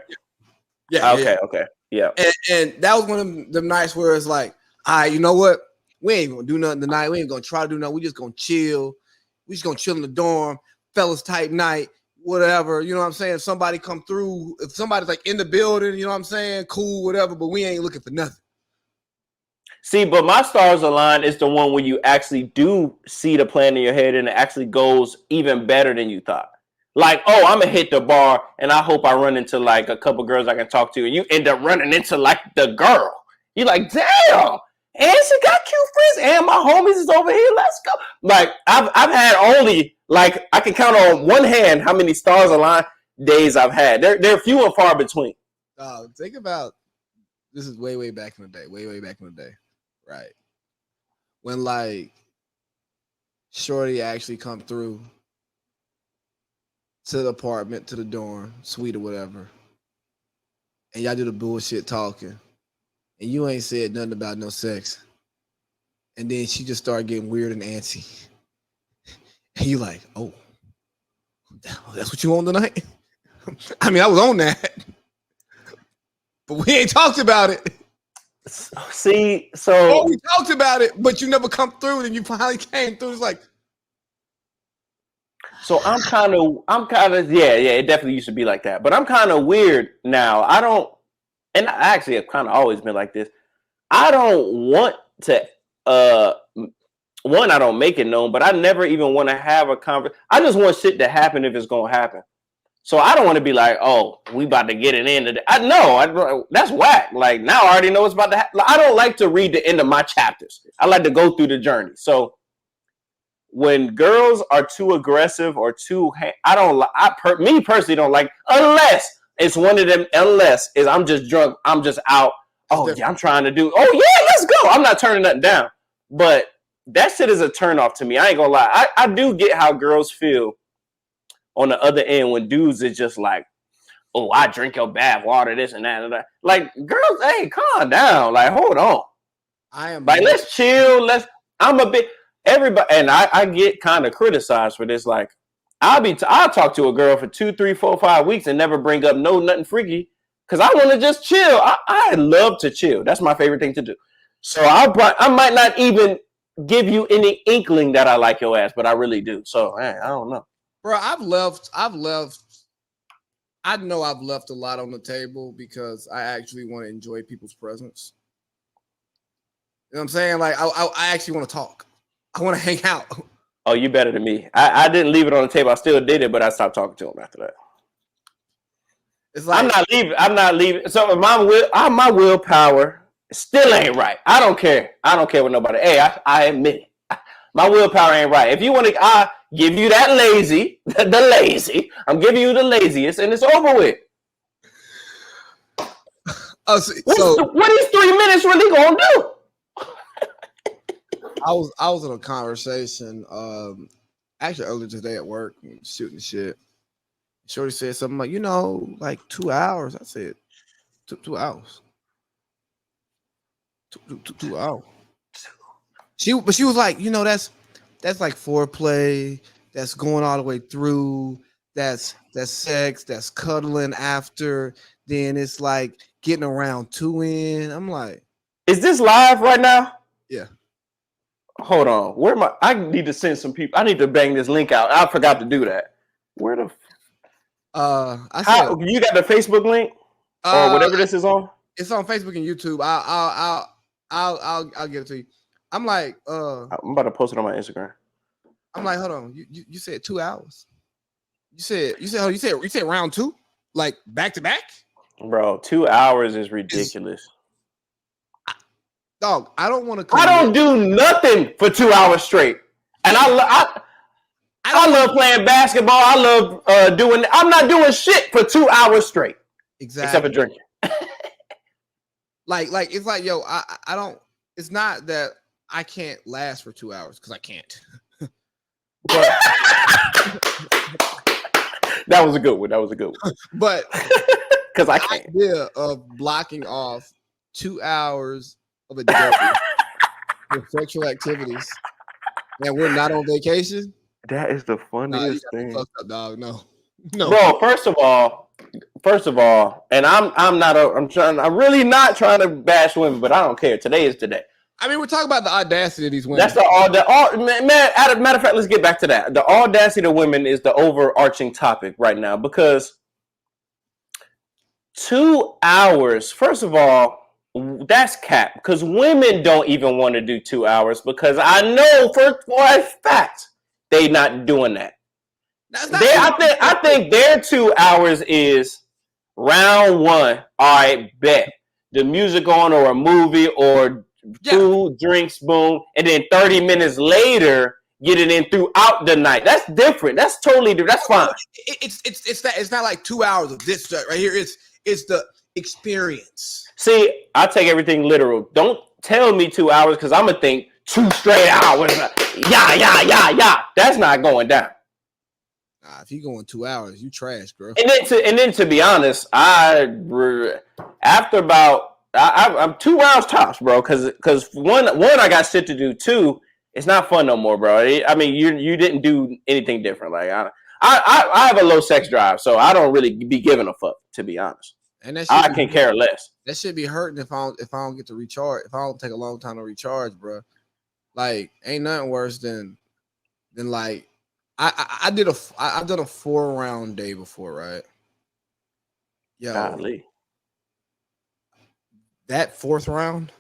Yeah. Okay. Yeah. And that was one of them nights where it's like, all right, you know what? We ain't gonna do nothing tonight. We ain't gonna try to do nothing. We just gonna chill. We just gonna chill in the dorm, fellas type night, whatever. You know what I'm saying? If somebody come through, if somebody's like in the building, you know what I'm saying? Cool, whatever, but we ain't looking for nothing. See, but my stars align is the one where you actually do see the plan in your head and it actually goes even better than you thought. Like, oh, I'm gonna hit the bar and I hope I run into like a couple girls I can talk to, and you end up running into like the girl. You're like, damn, and she got cute friends, and my homies is over here. Let's go. Like, I've had only, like, I can count on one hand how many stars align days I've had. They're few and far between. Think about, this is way back in the day, way back in the day, right? When like shorty actually come through to the apartment, to the dorm, suite or whatever, and y'all do the bullshit talking, and you ain't said nothing about no sex, and then she just started getting weird and antsy, and you like, oh, that's what you on tonight? I mean, I was on that, but we ain't talked about it. See, so we talked about it, but you never come through, and you finally came through. It's like, so I'm kind of, yeah, it definitely used to be like that. But I'm kind of weird now. And I actually have kind of always been like this. I don't want to, I don't make it known, but I never even want to have a conversation. I just want shit to happen if it's going to happen. So I don't want to be like, oh, we about to get it in today. I know, that's whack. Like, now I already know what's about to happen. I don't like to read the end of my chapters. I like to go through the journey. So when girls are too aggressive or too, me personally don't like, unless it's one of them, unless is I'm just drunk, I'm just out. Oh yeah, I'm trying to do, oh yeah, let's go. I'm not turning nothing down. But that shit is a turn off to me. I ain't gonna lie. I do get how girls feel on the other end when dudes is just like, oh, I drink your bath water, this and that and that. Like, girls, hey, calm down. Like, hold on. Let's chill. I'm a bit, everybody, and I get kind of criticized for this. Like, I'll talk to a girl for 2, 3, 4, 5 weeks and never bring up nothing freaky because I want to just chill. I love to chill. That's my favorite thing to do. So I might not even give you any inkling that I like your ass, but I really do. So, I don't know. Bro, I've left. I know I've left a lot on the table because I actually want to enjoy people's presence. You know what I'm saying? Like, I actually want to talk. I want to hang out. Oh, you better than me. I didn't leave it on the table. I still did it, but I stopped talking to him after that. It's like, I'm not leaving. So my willpower still ain't right. I don't care. I don't care with nobody. Hey, I admit it. My willpower ain't right. If you want to, I give you that lazy, the lazy. I'm giving you the laziest, and it's over with. What is 3 minutes really gonna do? I was in a conversation actually earlier today at work, shooting shit. Shorty said something like, like 2 hours. I said, 2 hours. 2 hours. She was like, that's like foreplay, that's going all the way through, that's sex, that's cuddling after, then it's like getting around 2 in. I'm like, is this live right now? Yeah. Hold on. I need to send some people. I need to bang this link out. I forgot to do that. Where the you got the Facebook link or whatever this is on? It's on Facebook and YouTube. I'll get it to you. I'm like, I'm about to post it on my Instagram. I'm like, hold on. You said 2 hours. You said round 2, like back to back. Bro, 2 hours is ridiculous. Dog, I don't want to. I don't do nothing for 2 hours straight, and I love playing basketball. I love doing. I'm not doing shit for 2 hours straight, exactly, except for drinking. Like it's like, yo, I don't. It's not that I can't last for 2 hours because I can't. But that was a good one. That was a good one. But because I can't. The idea of blocking off 2 hours of a day for sexual activities, and we're not on vacation. That is the funniest thing, up, dog. No, bro. First of all, and I'm really not trying to bash women, but I don't care. Today is today. I mean, we're talking about the audacity of these women. That's matter of fact, let's get back to that. The audacity of women is the overarching topic right now, because 2 hours, first of all, that's cap, because women don't even want to do 2 hours, because I know for a fact they not doing that. I think their 2 hours is round one. All right, bet the music on, or a movie, or food, drinks, boom, and then 30 minutes later get it in throughout the night. That's different. That's totally different. That's fine. It's not like 2 hours of this stuff right here. It's the experience. See, I take everything literal. Don't tell me 2 hours, because I'm gonna think 2 straight hours. Yeah. That's not going down. Nah, if you going 2 hours, you trash, bro. And then to be honest, after about I'm 2 rounds tops, bro. Because one I got shit to do. Two, it's not fun no more, bro. I mean, you didn't do anything different. Like I have a low sex drive, so I don't really be giving a fuck, to be honest. And I can care less. That should be hurting if I don't get to recharge. If I don't take a long time to recharge, bro. Like, ain't nothing worse than like I've done a 4-round day before, right? Yeah. Golly. That 4th round,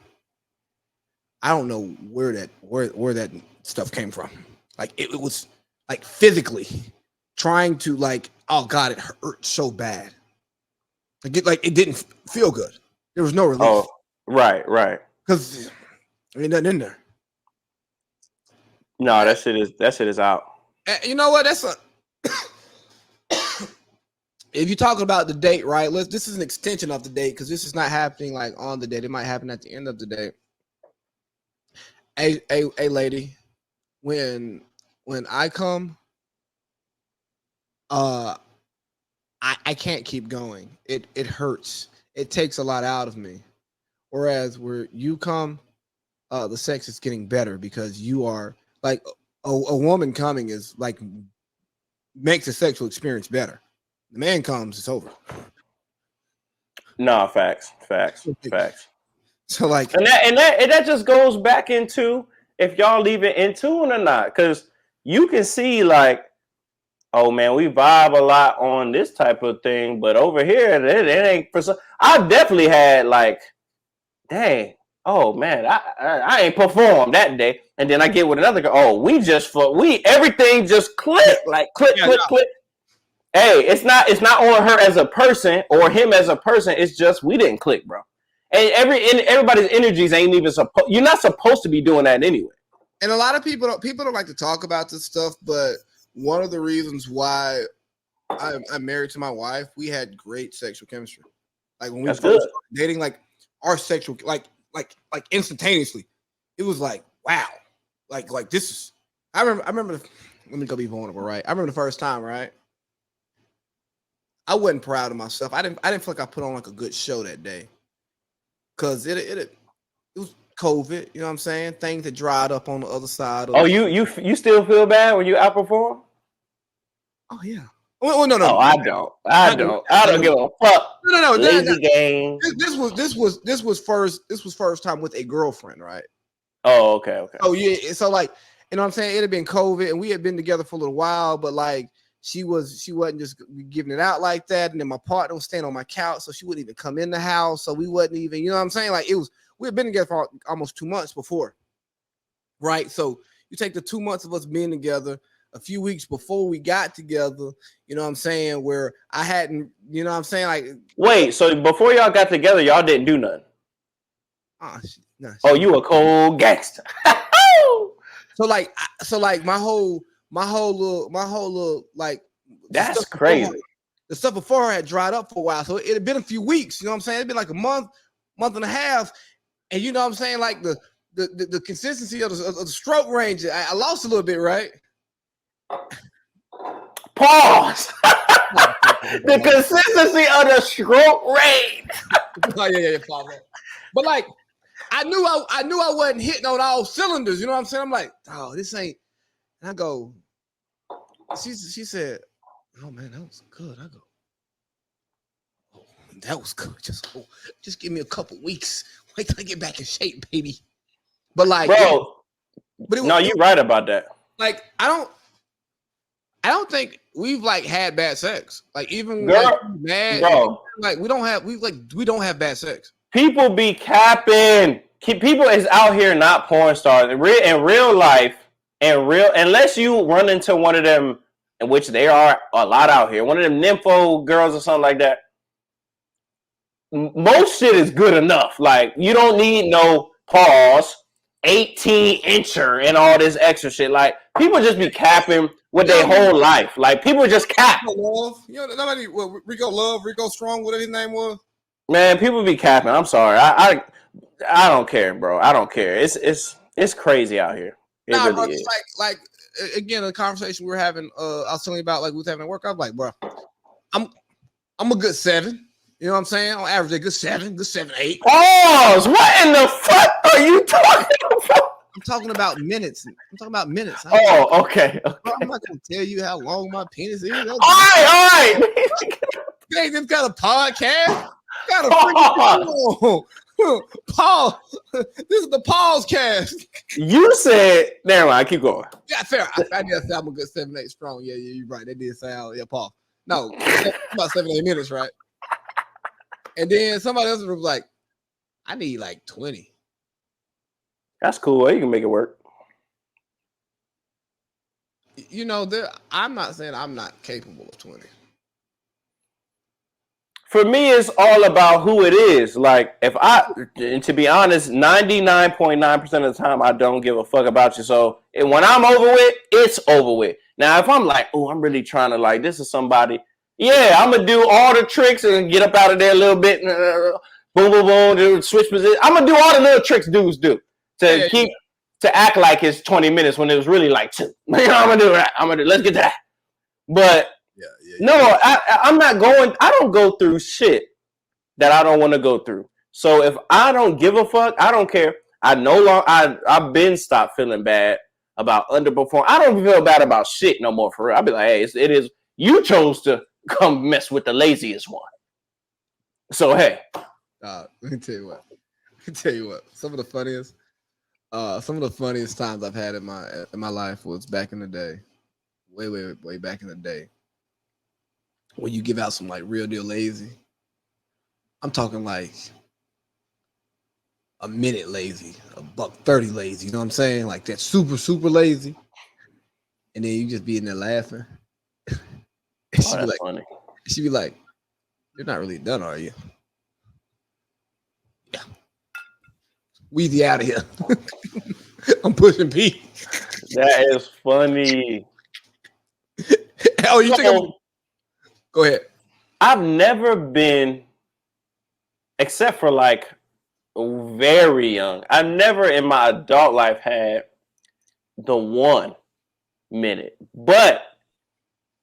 I don't know where that stuff came from. Like it was like physically trying to, like, oh God, it hurt so bad. It didn't feel good. There was no relief. Oh, right. Because there ain't nothing in there. No, that shit is out. You know what? That's a if you're talking about the date, right? This is an extension of the date, because this is not happening like on the date. It might happen at the end of the date. A lady, when I come, I can't keep going. It hurts. It takes a lot out of me. Whereas where you come, the sex is getting better, because you are like a woman coming is like makes the sexual experience better. The man comes, it's over. No, facts. So like, and that just goes back into if y'all leave it in tune or not, because you can see like, oh man, we vibe a lot on this type of thing, but over here it ain't for some. I definitely had like, dang, oh man, I ain't performed that day, and then I get with another girl. Oh, everything just click, like click. Hey, it's not on her as a person or him as a person. It's just we didn't click, bro. And everybody's energies ain't even supposed. You're not supposed to be doing that anyway. And a lot of people don't like to talk about this stuff, but one of the reasons why I'm married to my wife, we had great sexual chemistry. Like when we first started dating, like our sexual, like instantaneously, it was like, wow, like this is. I remember. Let me go be vulnerable, right? I remember the first time, right? I wasn't proud of myself. I didn't feel like I put on like a good show that day, because it was COVID. You know what I'm saying? Things that dried up on the other side. You still feel bad when you outperform? Oh yeah. Well, no. Oh, I don't. I don't give a fuck. No. Lazy game. This was first time with a girlfriend, right? Oh, okay. Oh yeah. So like, you know what I'm saying? It had been COVID, and we had been together for a little while, but like she wasn't just giving it out like that. And then my partner was staying on my couch, so she wouldn't even come in the house. So we wasn't even, you know what I'm saying? Like we had been together for almost 2 months before, right? So you take the 2 months of us being together, a few weeks before we got together, you know what I'm saying, where I hadn't, you know what I'm saying? Like, wait, so before y'all got together, y'all didn't do nothing? You a cold gangster. So my whole little like, that's crazy. The stuff before her had dried up for a while, so it had been a few weeks. You know what I'm saying? It'd been like a month month and a half, and you know what I'm saying, like the consistency of the stroke range, I lost a little bit, right? Pause. The consistency of the stroke range. Oh, yeah, pause. But like, I knew I wasn't hitting on all cylinders. You know what I'm saying? I'm like, oh, this ain't. And I go. She said, "Oh man, that was good." I go, "Oh, that was good. Just give me a couple weeks. Wait till I get back in shape, baby." But like, bro, but no, you're right about that. Like, I don't think we've like had bad sex. Like even Girl, like, mad, bro, like we don't have bad sex. People be capping. People is out here not porn stars in real life. Unless you run into one of them, in which they are a lot out here, one of them nympho girls or something like that. Most shit is good enough. Like you don't need no pause, 18-incher and all this extra shit. Like people just be capping with their whole life. Like people just cap. Love, you know, nobody. Rico Strong, whatever his name was. Man, people be capping. I'm sorry. I don't care, bro. I don't care. It's crazy out here. It nah, really bro. is. Like again, the conversation we were having. I was telling you about like we was having a workout. Like, bro, I'm a good 7. You know what I'm saying? On average, a good 7, 8. Pause. What in the fuck are you talking about? I'm talking about minutes. Oh, okay. Bro, I'm not gonna tell you how long my penis is. All right. Hey, this got a podcast. Got a freaking Paul. This is the Paul's cast. You said, never mind, keep going. Yeah, fair. I did say I'm a good 7, 8 strong. Yeah, you're right. They did sound, yeah, Paul. No, about 7, 8 minutes, right? And then somebody else was like, I need like 20. That's cool. You can make it work. You know, I'm not saying I'm not capable of 20. For me, it's all about who it is. Like, and to be honest, 99.9% of the time, I don't give a fuck about you. So when I'm over with, it's over with. Now, if I'm like, oh, I'm really trying to like, this is somebody. Yeah, I'm gonna do all the tricks and get up out of there a little bit. Boom, boom, boom. Switch position. I'm gonna do all the little tricks dudes do to act like it's 20 minutes when it was really like 2. You know, I'm gonna do that. Let's get to that. But no, I'm not going. I don't go through shit that I don't want to go through. So if I don't give a fuck, I don't care. I've been stopped feeling bad about underperforming. I don't feel bad about shit no more for real. I'll be like, hey, it is. You chose to come mess with the laziest one. So hey, let me tell you what. Some of the funniest times I've had in my life was back in the day, way back in the day, when you give out some like real deal lazy. I'm talking like a minute lazy, $1.30 lazy. You know what I'm saying? Like that super lazy, and then you just be in there laughing. She'd be like, "You're not really done, are you?" Yeah. Weezy out of here. I'm pushing P. That is funny. Oh, you think Go ahead. I've never been, except for like very young, I've never in my adult life had the 1 minute. But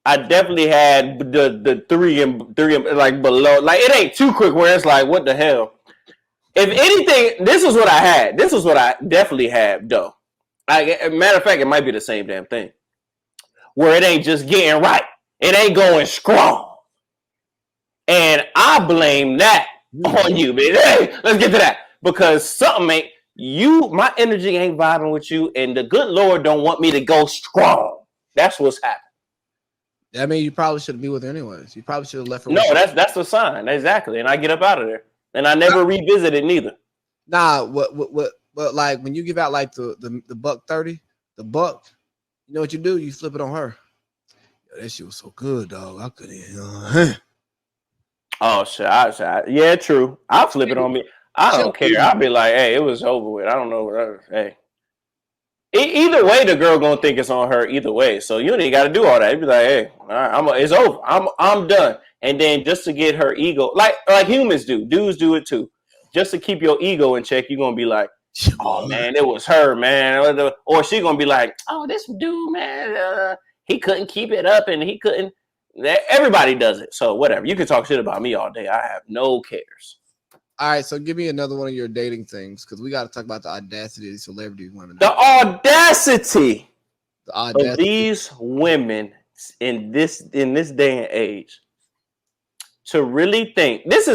I definitely had the three and like below. Like it ain't too quick where it's like, what the hell? If anything, this is what I had. This is what I definitely had, though. Matter of fact, it might be the same damn thing. Where it ain't just getting right. It ain't going strong. And I blame that on you, man. Hey, let's get to that. Because something ain't, my energy ain't vibing with you, and the good Lord don't want me to go strong. That's what's happening. I mean, you probably shouldn't be with her anyways. You probably should have left her. No, that's a sign. Exactly. And I get up out of there. And I never revisit it neither. Nah, what like when you give out like the $1.30, the buck, you know what you do? You flip it on her. Yo, that shit was so good, dog. I couldn't. Oh shit! Yeah, true. I'll flip it on me. I don't care. I'll be like, hey, it was over with. I don't know. Hey, either way, the girl gonna think it's on her. Either way, so you ain't got to do all that. You be like, hey, all right, it's over. I'm done. And then just to get her ego, like humans do, dudes do it too. just to keep your ego in check, you're gonna be like, oh man, it was her, man. Or she gonna be like, oh, this dude, man, he couldn't keep it up and he couldn't. Everybody does it. So whatever. You can talk shit about me all day. I have no cares. All right, so give me another one of your dating things, because we got to talk about the audacity of these celebrity women. The audacity of these women in this day and age to really think this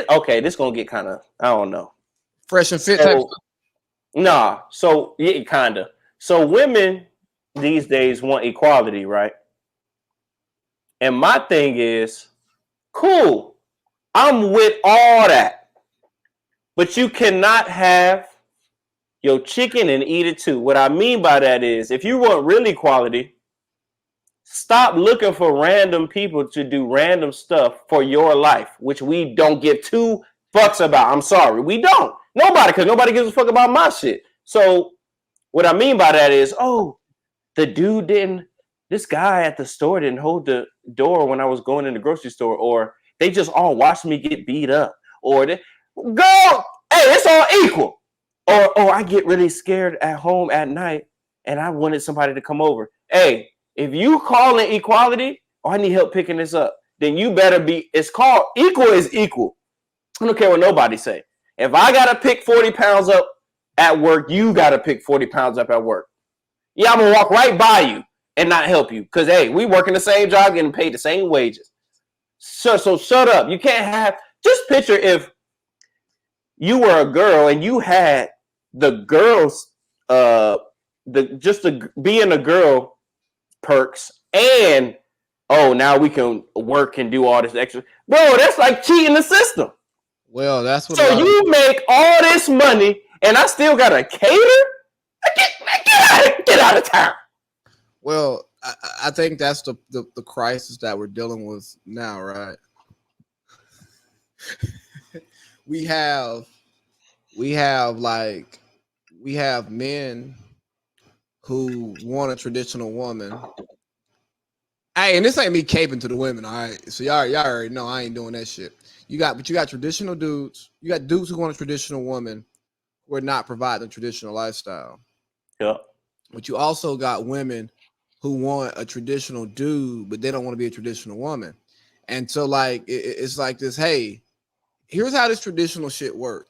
okay. This gonna get kind of, I don't know, fresh and fit. Nah. So yeah, kind of. So women these days want equality, right? And my thing is, cool. I'm with all that. But you cannot have your chicken and eat it too. What I mean by that is, if you want real equality, stop looking for random people to do random stuff for your life, which we don't give two fucks about. I'm sorry. We don't. Nobody, because nobody gives a fuck about my shit. So what I mean by that is, oh, the dude this guy at the store didn't hold the door when I was going in the grocery store, or they just all watched me get beat up, or hey, it's all equal. Or I get really scared at home at night and I wanted somebody to come over. Hey, if you call it equality, or I need help picking this up, then you better be, it's called equal is equal. I don't care what nobody say. If I got to pick 40 pounds up at work, you got to pick 40 pounds up at work. Yeah, I'm going to walk right by you and not help you. Because, hey, we working the same job, getting paid the same wages. So shut up. You can't have, just picture if you were a girl and you had the girls, being a girl perks, and now we can work and do all this extra. Bro, that's like cheating the system. Well, that's what. So you make all this money and I still gotta cater? Get out of town. Well, I think that's the crisis that we're dealing with now, right? we have men who want a traditional woman. Hey, and this ain't me caping to the women, all right? So y'all already know I ain't doing that shit. You got traditional dudes. You got dudes who want a traditional woman who are not providing a traditional lifestyle. Yeah. But you also got women who want a traditional dude, but they don't want to be a traditional woman. And so, like, it's like this, hey, here's how this traditional shit works.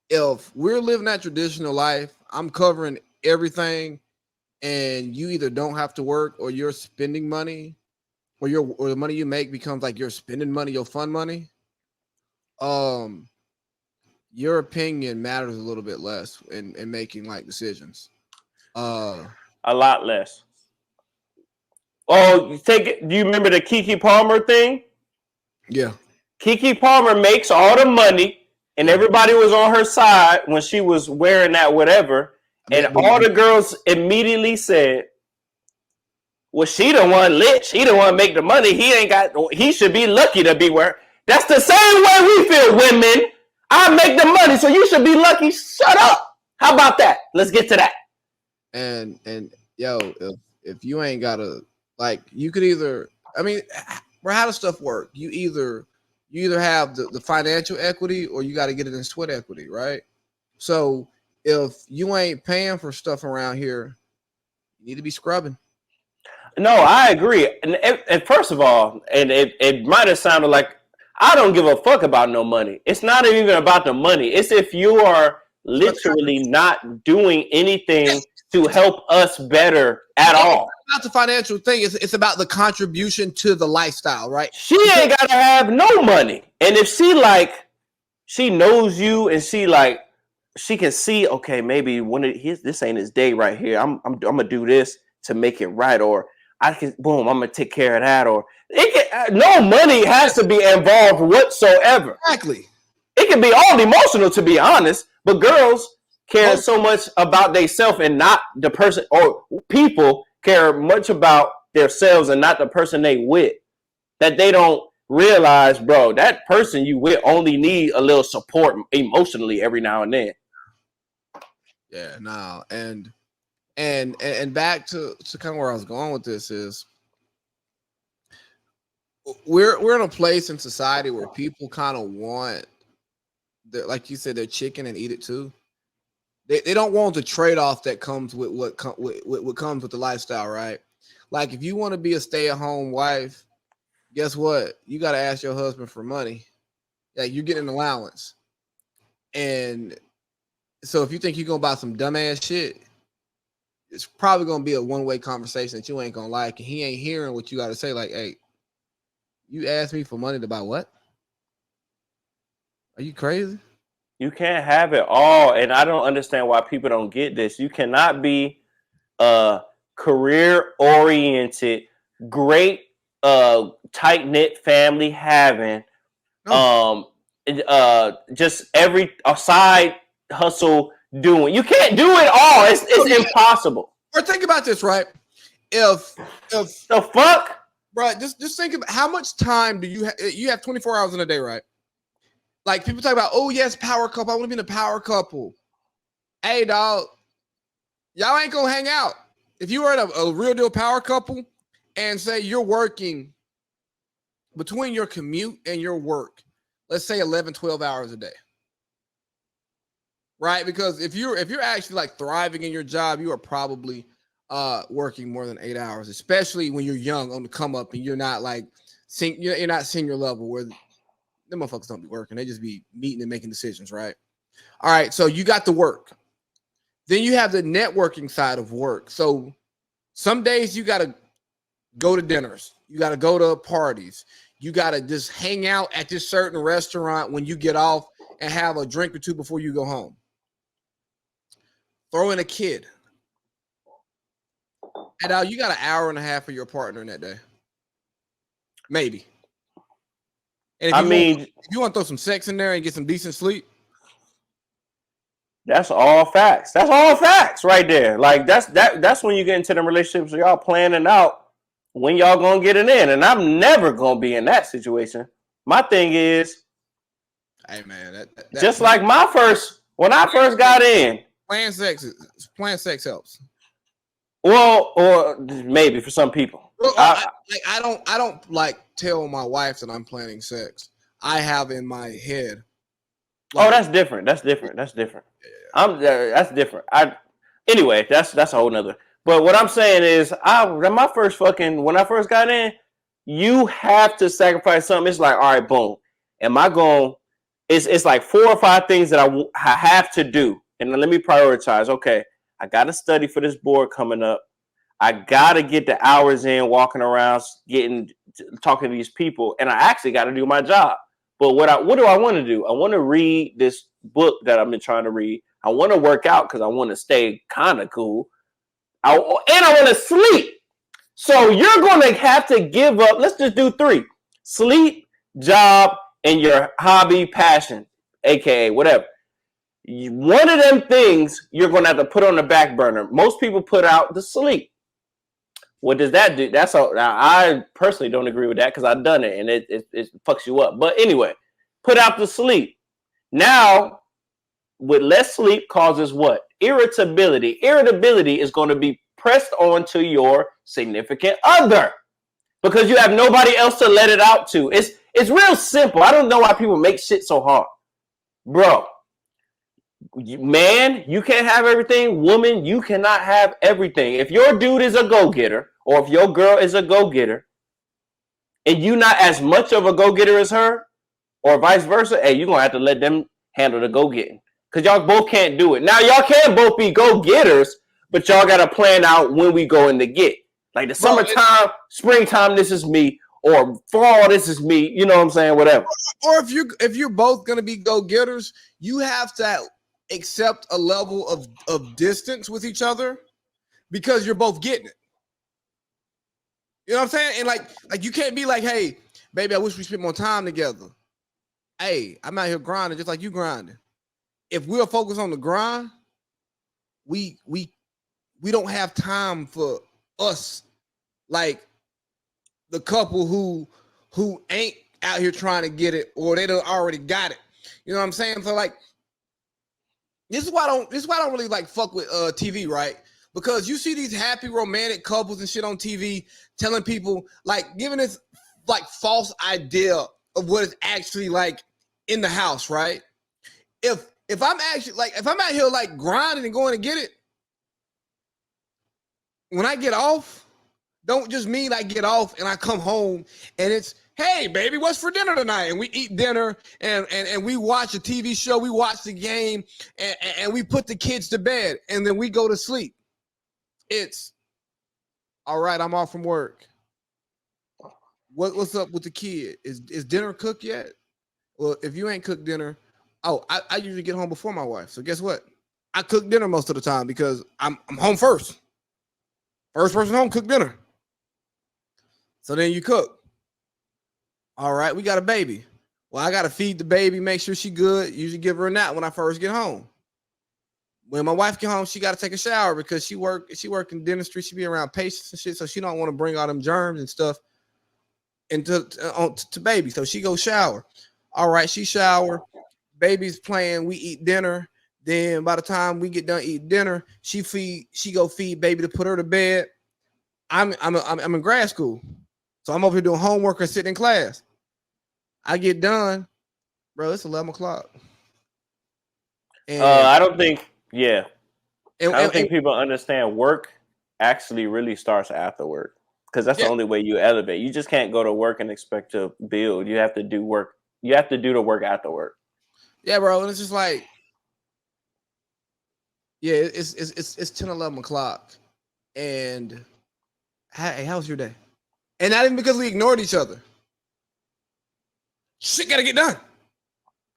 If we're living that traditional life, I'm covering everything, and you either don't have to work, or you're spending money, or the money you make becomes like you're spending money, your fun money. Your opinion matters a little bit less in making like decisions. A lot less. Oh, do you remember the Keke Palmer thing? Yeah. Keke Palmer makes all the money, and everybody was on her side when she was wearing that whatever. And all the girls immediately said, well, she the one lit. She the one make the money. He should be lucky to be where. That's the same way we feel, women. I make the money, so you should be lucky. Shut up. How about that? Let's get to that. And yo, if you ain't got like, you could either, I mean, how does stuff work? You either have the financial equity, or you got to get it in sweat equity, right? So if you ain't paying for stuff around here, you need to be scrubbing. No, I agree. And first of all, and it might have sounded like I don't give a fuck about no money. It's not even about the money. It's if you are literally not doing anything to help us better at all. It's not the financial thing. It's about the contribution to the lifestyle, right? She ain't gotta have no money. And if she knows you, and she can see, okay, maybe this ain't his day right here. I'm gonna do this to make it right, or I'm gonna take care of that, or no money has to be involved whatsoever. Exactly. It can be all emotional, to be honest, but girls care so much about themselves and not the person, or people care much about themselves and not the person they with, that they don't realize, bro, that person you with only need a little support emotionally every now and then. Yeah, no, and back to kind of where I was going with this is, we're in a place in society where people kind of want like you said, they're chicken and eat it too. They don't want the trade-off that comes with what comes with the lifestyle, right? Like if you want to be a stay-at-home wife, guess what? You got to ask your husband for money. Like you're getting an allowance. And so if you think you're going to buy some dumbass shit, it's probably going to be a one-way conversation that you ain't going to like. And he ain't hearing what you got to say. Like, hey, you asked me for money to buy what? Are you crazy? You can't have it all. And I don't understand why people don't get this. You cannot be career-oriented, great, tight-knit family having, just every side hustle doing. You can't do it all. It's impossible. Or think about this, right? If the fuck, bro, just think about how much time do you have? You have 24 hours in a day, right? Like people talk about, oh yes, power couple. I want to be in a power couple. Hey, dog, y'all ain't gonna hang out. If you were in a real deal power couple and say you're working between your commute and your work, let's say 11, 12 hours a day. Right? Because if you're actually like thriving in your job, you are probably working more than 8 hours, especially when you're young on the come up and you're not like you're not senior level where them motherfuckers don't be working. They just be meeting and making decisions, right? All right, so you got the work. Then you have the networking side of work. So some days you got to go to dinners. You got to go to parties. You got to just hang out at this certain restaurant when you get off and have a drink or two before you go home. Throw in a kid. And now you got an hour and a half for your partner in that day. Maybe. And if you want to throw some sex in there and get some decent sleep, that's all facts. That's all facts right there. Like that's when you get into them relationships where y'all planning out when y'all gonna get it in. And I'm never gonna be in that situation. My thing is, hey man, just like when I first got in, plan sex helps. Well, or maybe for some people. Well, I don't like tell my wife that I'm planning sex. I have in my head. Like, that's different. That's different. That's different. That's different. Anyway, that's a whole nother. But what I'm saying is, when I first got in, you have to sacrifice something. It's like, all right, boom. Am I going? It's like 4 or 5 things that I have to do, and then let me prioritize. Okay, I got to study for this board coming up. I got to get the hours in, walking around, talking to these people, and I actually got to do my job. But what do I want to do? I want to read this book that I've been trying to read. I want to work out because I want to stay kind of cool. And I want to sleep. So you're going to have to give up. Let's just do 3. Sleep, job, and your hobby, passion, aka whatever. One of them things you're going to have to put on the back burner. Most people put out the sleep. What does that do? Now, I personally don't agree with that because I've done it and it fucks you up. But anyway, put out the sleep. Now, with less sleep causes what? Irritability. Irritability is going to be pressed onto your significant other because you have nobody else to let it out to. It's real simple. I don't know why people make shit so hard. Bro, man, you can't have everything. Woman, you cannot have everything. If your dude is a go-getter or if your girl is a go-getter and you not as much of a go-getter as her or vice versa, hey, you're going to have to let them handle the go-getting because y'all both can't do it. Now, y'all can both be go-getters, but y'all got to plan out when we go in the get. Like the summertime, springtime, this is me. Or fall, this is me. You know what I'm saying? Whatever. Or if you're both going to be go-getters, you have to accept a level of distance with each other because you're both getting it. You know what I'm saying? And like you can't be like, hey, baby, I wish we spent more time together. Hey, I'm out here grinding just like you grinding. If we'll focus on the grind, we don't have time for us, like the couple who ain't out here trying to get it or they done already got it. You know what I'm saying? So like, this is why I don't really like fuck with TV, right? Because you see these happy romantic couples and shit on TV telling people, like, giving this like false idea of what is actually like in the house, right? if I'm actually like if I'm out here like grinding and going to get it, when I get off, don't just mean I get off and I come home and it's, hey baby, what's for dinner tonight? And we eat dinner and we watch a TV show, we watch the game, and we put the kids to bed and then we go to sleep. It's all right, I'm off from work. What's up with the kid? Is dinner cooked yet? Well, if you ain't cooked dinner, I usually get home before my wife. So guess what? I cook dinner most of the time because I'm home first. First person home, cook dinner. So then you cook. All right, we got a baby. Well, I got to feed the baby, make sure she good. Usually give her a nap when I first get home. When my wife get home, she got to take a shower because she work in dentistry. She be around patients and shit, so she don't want to bring all them germs and stuff into to baby. So she go shower. All right, she shower. Baby's playing. We eat dinner. Then by the time we get done eating dinner, she go feed baby to put her to bed. I'm in grad school, so I'm over here doing homework and sitting in class. I get done, bro. It's 11 o'clock. I don't think, I don't think people understand work actually really starts after work, because that's the only way you elevate. You just can't go to work and expect to build. You have to do work. You have to do the work after work. Yeah, bro. And it's just like, it's 10, 11 o'clock, and hey, how was your day? And not even because we ignored each other. Shit gotta get done.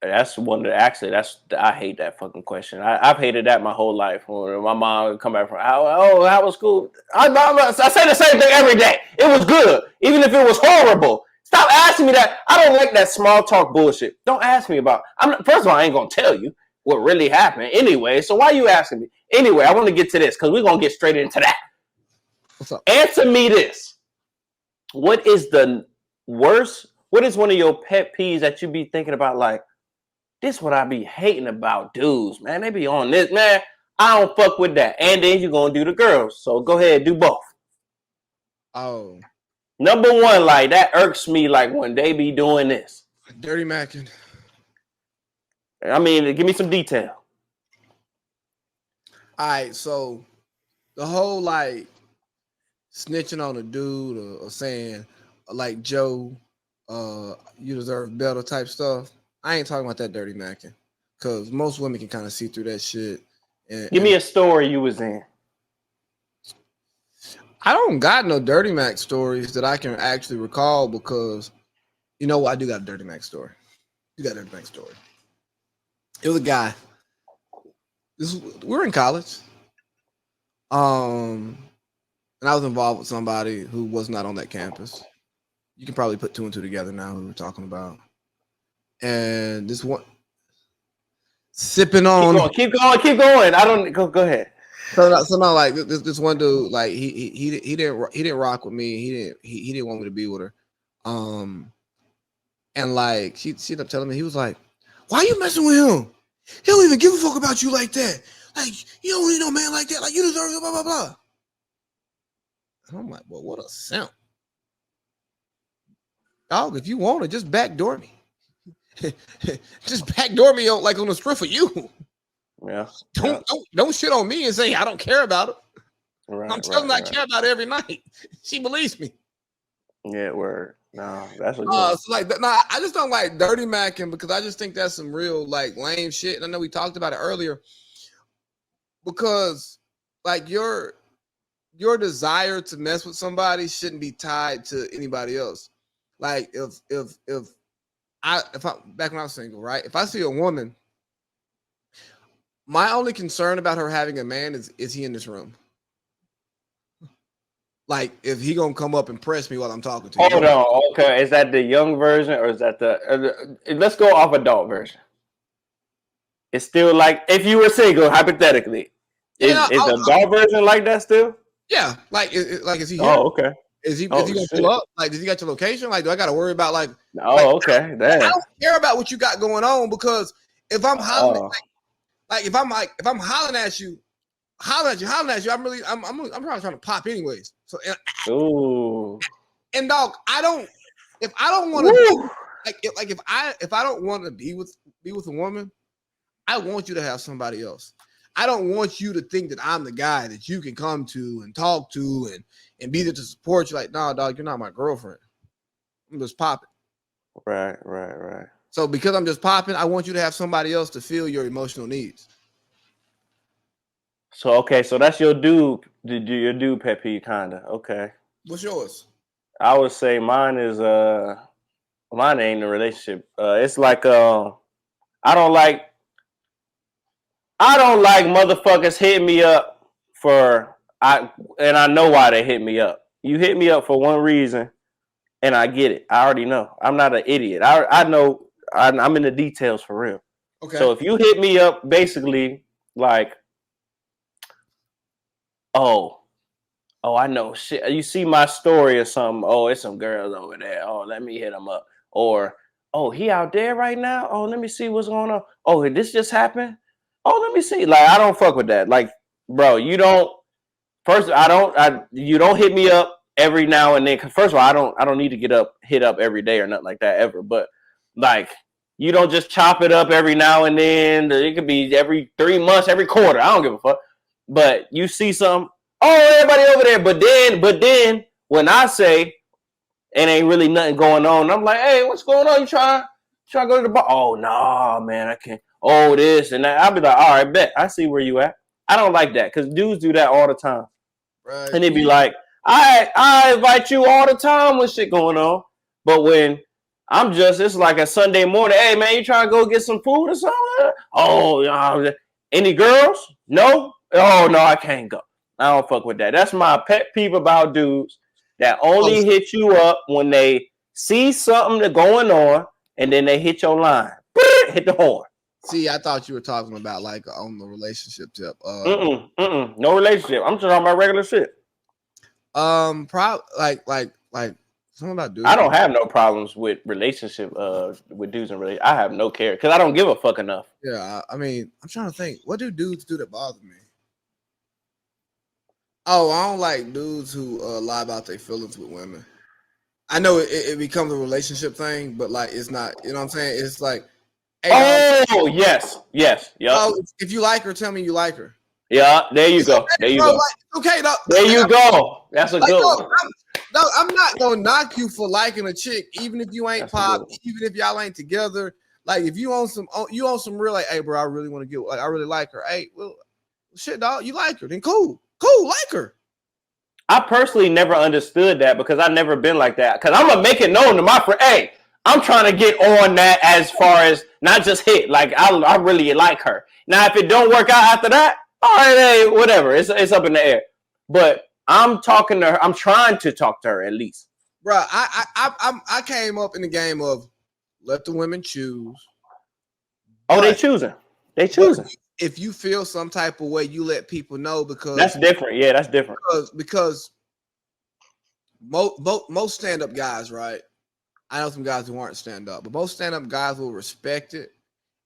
That's one that I hate that fucking question. I've hated that my whole life. When my mom would come back from, how was school? I say the same thing every day. It was good, even if it was horrible. Stop asking me that. I don't like that small talk bullshit. Don't ask me about. First of all, I ain't gonna tell you what really happened anyway. So why are you asking me? Anyway, I want to get to this because we're gonna get straight into that. What's up? Answer me this. What is the worst? What is one of your pet peeves that you be thinking about? Like, this what I be hating about dudes, man. They be on this, man. I don't fuck with that. And then you're gonna do the girls. So go ahead, do both. Oh. Number one, like that irks me, like when they be doing this. Dirty macking. I mean, give me some detail. All right, so the whole like snitching on a dude or saying like Joe, you deserve better type stuff. I ain't talking about that dirty macking, because most women can kind of see through that shit. Give me a story you was in. I don't got no dirty mac stories that I can actually recall, because you know what? I do got a dirty mac story. You got a dirty mac story. It was a guy. We're in college. And I was involved with somebody who was not on that campus. You can probably put two and two together now who we're talking about. And this one sipping on. Keep going. I don't go ahead. So not like this one dude, like he didn't rock with me. He didn't want me to be with her. And like she ended up telling me, he was like, "Why are you messing with him? He don't even give a fuck about you like that. Like, you don't need no man like that. Like, you deserve it, blah blah blah." And I'm like, "Well, what a simp, dog. If you want it, just backdoor me. Just backdoor me on the strip for you. Yeah. Don't shit on me and say I don't care about it. Right, I'm telling her I care about it every night. She believes me." Yeah, word. No, that's what. So like, nah, I just don't like dirty macking, because I just think that's some real like lame shit. And I know we talked about it earlier, because like your desire to mess with somebody shouldn't be tied to anybody else. Like if I back when I was single, right? If I see a woman, my only concern about her having a man is he in this room? Like, if he gonna come up and press me while I'm talking to you. Hold on, okay. Is that the young version, or is that the? Let's go off adult version. It's still like if you were single, hypothetically, is adult version like that still? Yeah, like is he here? Oh, okay. Is he gonna pull up? Like, does he got your location? Like, do I got to worry about like? Oh, okay. I don't care about what you got going on, because if I'm hollering, if I'm hollering at you, I'm probably trying to pop anyways. So, and dog, if I don't want to, if I don't want to be with a woman, I want you to have somebody else. I don't want you to think that I'm the guy that you can come to and talk to and be there to support you. Like, nah, dog, you're not my girlfriend. I'm just popping. Right. So because I'm just popping, I want you to have somebody else to fill your emotional needs. So okay, so that's your dude. Your dude pet peeve, kinda. Okay. What's yours? I would say mine is mine ain't a relationship. It's like I don't like motherfuckers hitting me up and I know why they hit me up. You hit me up for one reason, and I get it. I already know. I'm not an idiot. I know. I'm in the details for real. Okay. So if you hit me up, basically like, oh, I know shit. You see my story or something. Oh, it's some girls over there. Oh, let me hit them up. Or, oh, he out there right now. Oh, let me see what's going on. Oh, this just happened. Oh, let me see. Like, I don't fuck with that. Like, bro, you don't. First, you don't hit me up every now and then. Cause first of all, I don't need to hit up every day or nothing like that ever. But like, you don't just chop it up every now and then. It could be every 3 months, every quarter. I don't give a fuck. But you see some. Oh, everybody over there. But then when I say it ain't really nothing going on, I'm like, hey, what's going on? You trying to go to the bar? Oh, no, man, I can't. Oh, this and that. I'll be like, all right, bet. I see where you at. I don't like that because dudes do that all the time. Right. And they'd be like, I invite you all the time when shit going on. But when it's like a Sunday morning, hey, man, you trying to go get some food or something? Oh, no. Any girls? No? Oh, no, I can't go. I don't fuck with that. That's my pet peeve about dudes that only hit you up when they see something that's going on and then they hit your line. Hit the horn. See, I thought you were talking about like on the relationship tip. No relationship. I'm just talking about regular shit. Like something about dudes. I don't have no problems with relationship. With dudes and relationship. I have no care because I don't give a fuck enough. Yeah, I mean, I'm trying to think. What do dudes do that bother me? Oh, I don't like dudes who lie about their feelings with women. I know it becomes a relationship thing, but like it's not. You know what I'm saying? It's like, hey, yes, yep. Oh, if you like her, tell me you like her. Yeah, there you go. There you go. Okay, there you go. That's a good one. No, I'm not gonna knock you for liking a chick, even if you ain't pop, even if y'all ain't together. Like if you on some real, like, hey, bro, I really want to get, like, I really like her. Hey, well, shit, dog, you like her? Then cool, like her. I personally never understood that because I've never been like that. Because I'm gonna make it known to my friend, hey, I'm trying to get on that as far as not just hit. Like I really like her. Now, if it don't work out after that, all right, hey, whatever. It's up in the air. But I'm talking to her. I'm trying to talk to her at least. Bro, I came up in the game of let the women choose. Oh, they choosing. They choosing. If you feel some type of way, you let people know because that's different. Yeah, that's different. Because most stand-up guys, right? I know some guys who aren't stand-up, but most stand-up guys will respect it.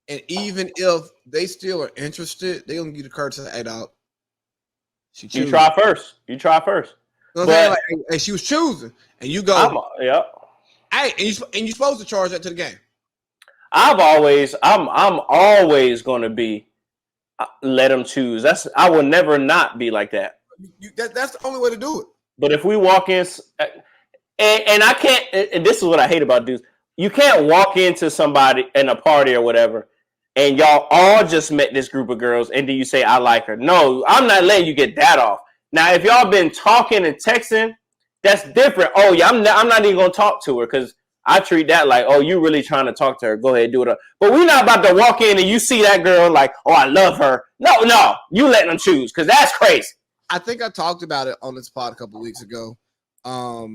And even if they still are interested, they gonna give you the courage to say, hey, dog, you try first. You try first. You know what I'm saying? Like, hey, she was choosing, and you go, hey, and you supposed to charge that to the game. I'm always gonna be let them choose. I will never not be like that. That's the only way to do it. But if we walk in, and I can't, and this is what I hate about dudes. You can't walk into somebody in a party or whatever, and y'all all just met this group of girls, and then you say, I like her. No, I'm not letting you get that off. Now, if y'all been talking and texting, that's different. Oh, yeah, I'm not even going to talk to her because I treat that like, oh, you really trying to talk to her. Go ahead, do it. But we're not about to walk in and you see that girl like, oh, I love her. No, you let them choose because that's crazy. I think I talked about it on this pod a couple of weeks ago. I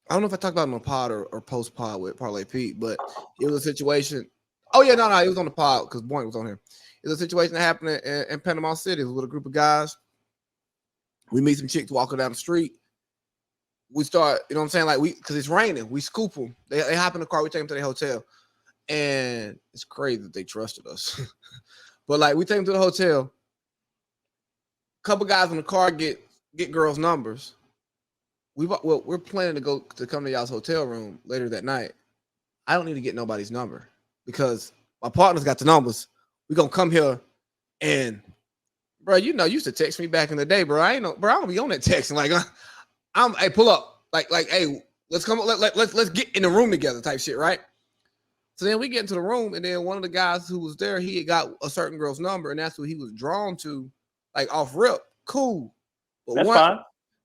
don't know if I talked about it on pod or post pod with Parlay Pete, but it was a situation. Oh, yeah, no, it was on the pod because Boink was on here. It was a situation that happened in Panama City with a group of guys. We meet some chicks walking down the street. We start, you know what I'm saying? Like because it's raining, we scoop them. They hop in the car, we take them to the hotel. And it's crazy that they trusted us. But like we take them to the hotel. A couple guys in the car get girls' numbers. We're planning to come to y'all's hotel room later that night. I don't need to get nobody's number because my partner's got the numbers. we gonna come here and, bro, you know, you used to text me back in the day, bro. I ain't know, bro. I don't be on that texting. Like, I'm, hey, pull up, like, hey, let's come, let's get in the room together, type shit, right? So then we get into the room, and then one of the guys who was there, he had got a certain girl's number, and that's what he was drawn to, like off rip. Cool, but That's fine.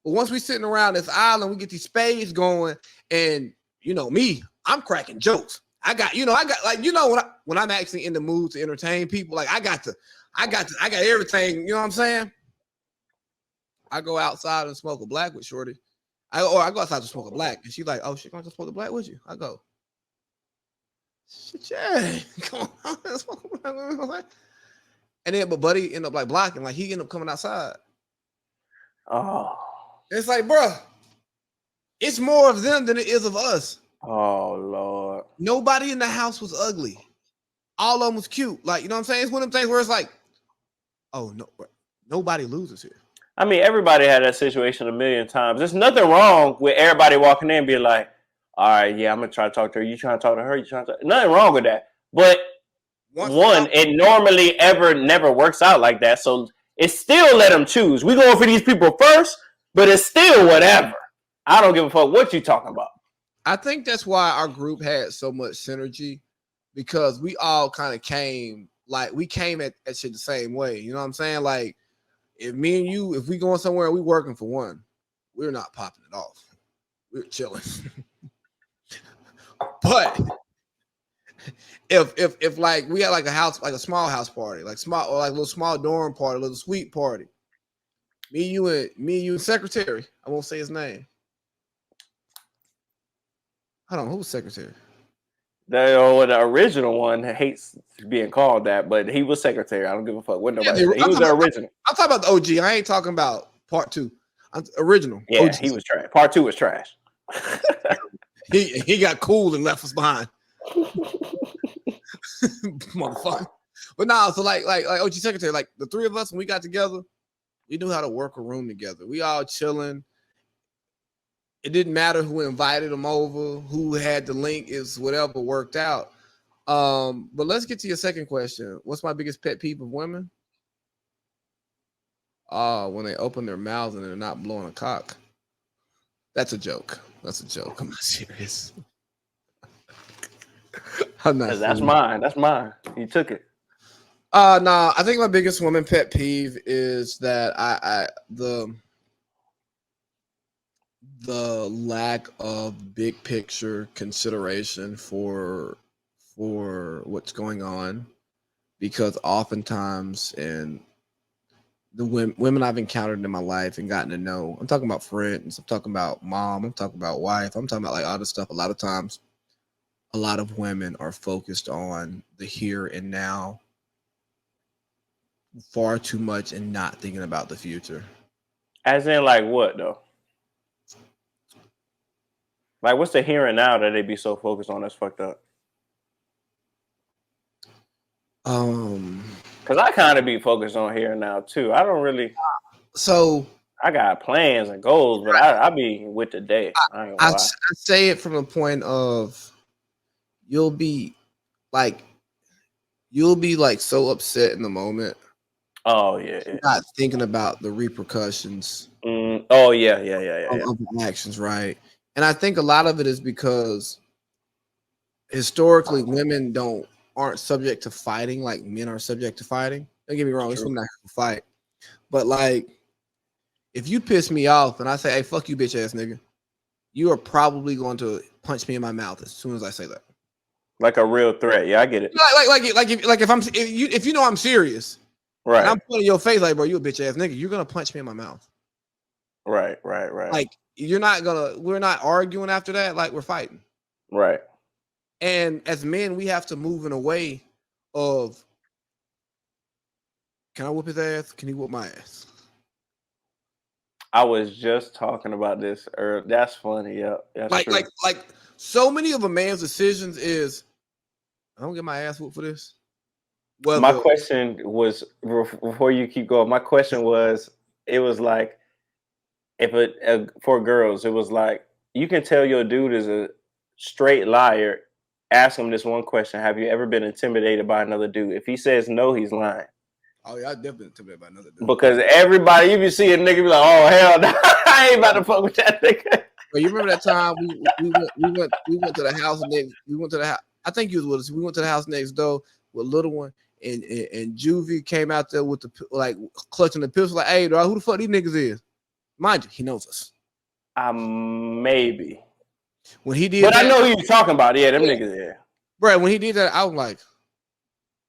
But once we sitting around this island, we get these spades going, and you know me, I'm cracking jokes. I got like, you know, when I'm actually in the mood to entertain people, like I got everything. You know what I'm saying? I go outside and smoke a black with Shorty. I go outside to smoke a black, and she's like, "Oh, she gonna smoke a black with you?" I go, "Shit, yeah, come on, let's smoke a black with me." And then, but Buddy ended up like blocking, like he ended up coming outside. Oh, it's like, bro, it's more of them than it is of us. Oh Lord. Nobody in the house was ugly. All of them was cute. Like, you know what I'm saying? It's one of them things where it's like, oh no, nobody loses here. I mean, everybody had that situation a million times. There's nothing wrong with everybody walking in and being like, all right, yeah, I'm gonna try to talk to her. You trying to talk to her? You trying to talk? Nothing wrong with that. But it normally never works out like that. So it's still let them choose. We going for these people first, but it's still whatever. I don't give a fuck what you talking about. I think that's why our group had so much synergy, because we all kind of came at shit the same way. You know what I'm saying? Like, if me and you, if we going somewhere, we working for one, we're not popping it off. We're chilling. But if like we had like a house, like a small house party, like small, or like a little small dorm party, a little sweet party, me, you, and secretary, I won't say his name. Hold on, who's secretary? The original one hates being called that, but he was secretary. I don't give a fuck what nobody said. He was the original. I'm talking about the OG. I ain't talking about part 2. Original. Yeah, OG. he was trash. Part 2 was trash. he got cool and left us behind. Motherfucker. But nah, so like OG secretary, like the three of us, when we got together, we knew how to work a room together. We all chilling. It didn't matter who invited them over, who had the link, is whatever worked out. But let's get to your second question. What's my biggest pet peeve of women? When they open their mouths and they're not blowing a cock. That's a joke. That's a joke. I'm not serious. I'm not. That's mine. That's mine. You took it. Nah, I think my biggest woman pet peeve is that the lack of big picture consideration for what's going on, because oftentimes, and the women I've encountered in my life and gotten to know, I'm talking about friends, I'm talking about mom, I'm talking about wife, I'm talking about like all this stuff. A lot of times, a lot of women are focused on the here and now far too much and not thinking about the future. As in, like what though? Like, what's the here and now that they be so focused on? That's fucked up. Because I kind of be focused on here and now too. I don't really. So I got plans and goals, but I be with the day. I say it from a point of you'll be like so upset in the moment. Oh yeah. Not thinking about the repercussions. Oh yeah. Of the actions, right? And I think a lot of it is because historically women aren't subject to fighting like men are subject to fighting. Don't get me wrong, it's not a fight. But like, if you piss me off and I say, "Hey, fuck you, bitch ass nigga," you are probably going to punch me in my mouth as soon as I say that. Like a real threat. Yeah, I get it. If you know I'm serious, right? And I'm putting in your face like, bro, you a bitch ass nigga. You're gonna punch me in my mouth. Right. Like, we're not arguing after that. Like, we're fighting. Right. And as men, we have to move in a way of, can I whoop his ass? Can he whoop my ass? I was just talking about this earlier. That's funny. Yeah. That's true. Like so many of a man's decisions is, I don't get my ass whooped for this. Well, my question was, before you keep going, my question was, it was like, for girls, it was like, you can tell your dude is a straight liar ask him this one question: have you ever been intimidated by another dude? If he says no, he's lying. Oh yeah, I definitely intimidated by another dude. Because everybody, you see a nigga be like, oh hell no, I ain't about to fuck with that nigga. But you remember that time we went to the house next. We went to the house. I think you was with us. We went to the house next door with little one, and Juvie came out there with the like clutching the pistol. Like, hey, dog, who the fuck these niggas is? Mind you, he knows us. Maybe. When he did, but that, I know who you're talking about. Yeah, them niggas. Yeah, bro. When he did that, I was like,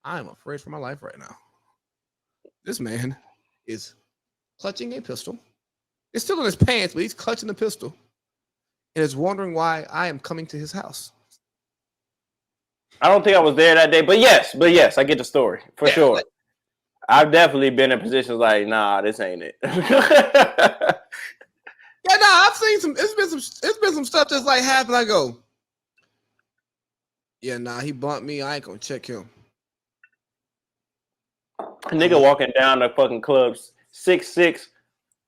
I am afraid for my life right now. This man is clutching a pistol. It's still in his pants, but he's clutching the pistol and is wondering why I am coming to his house. I don't think I was there that day, but yes, I get the story for sure. Like, I've definitely been in positions like, nah, this ain't it. Yeah, no, I've seen some. It's been some stuff that's like happened. I go, yeah, nah, he bumped me. I ain't gonna check him. A nigga walking down the fucking club, 6'6",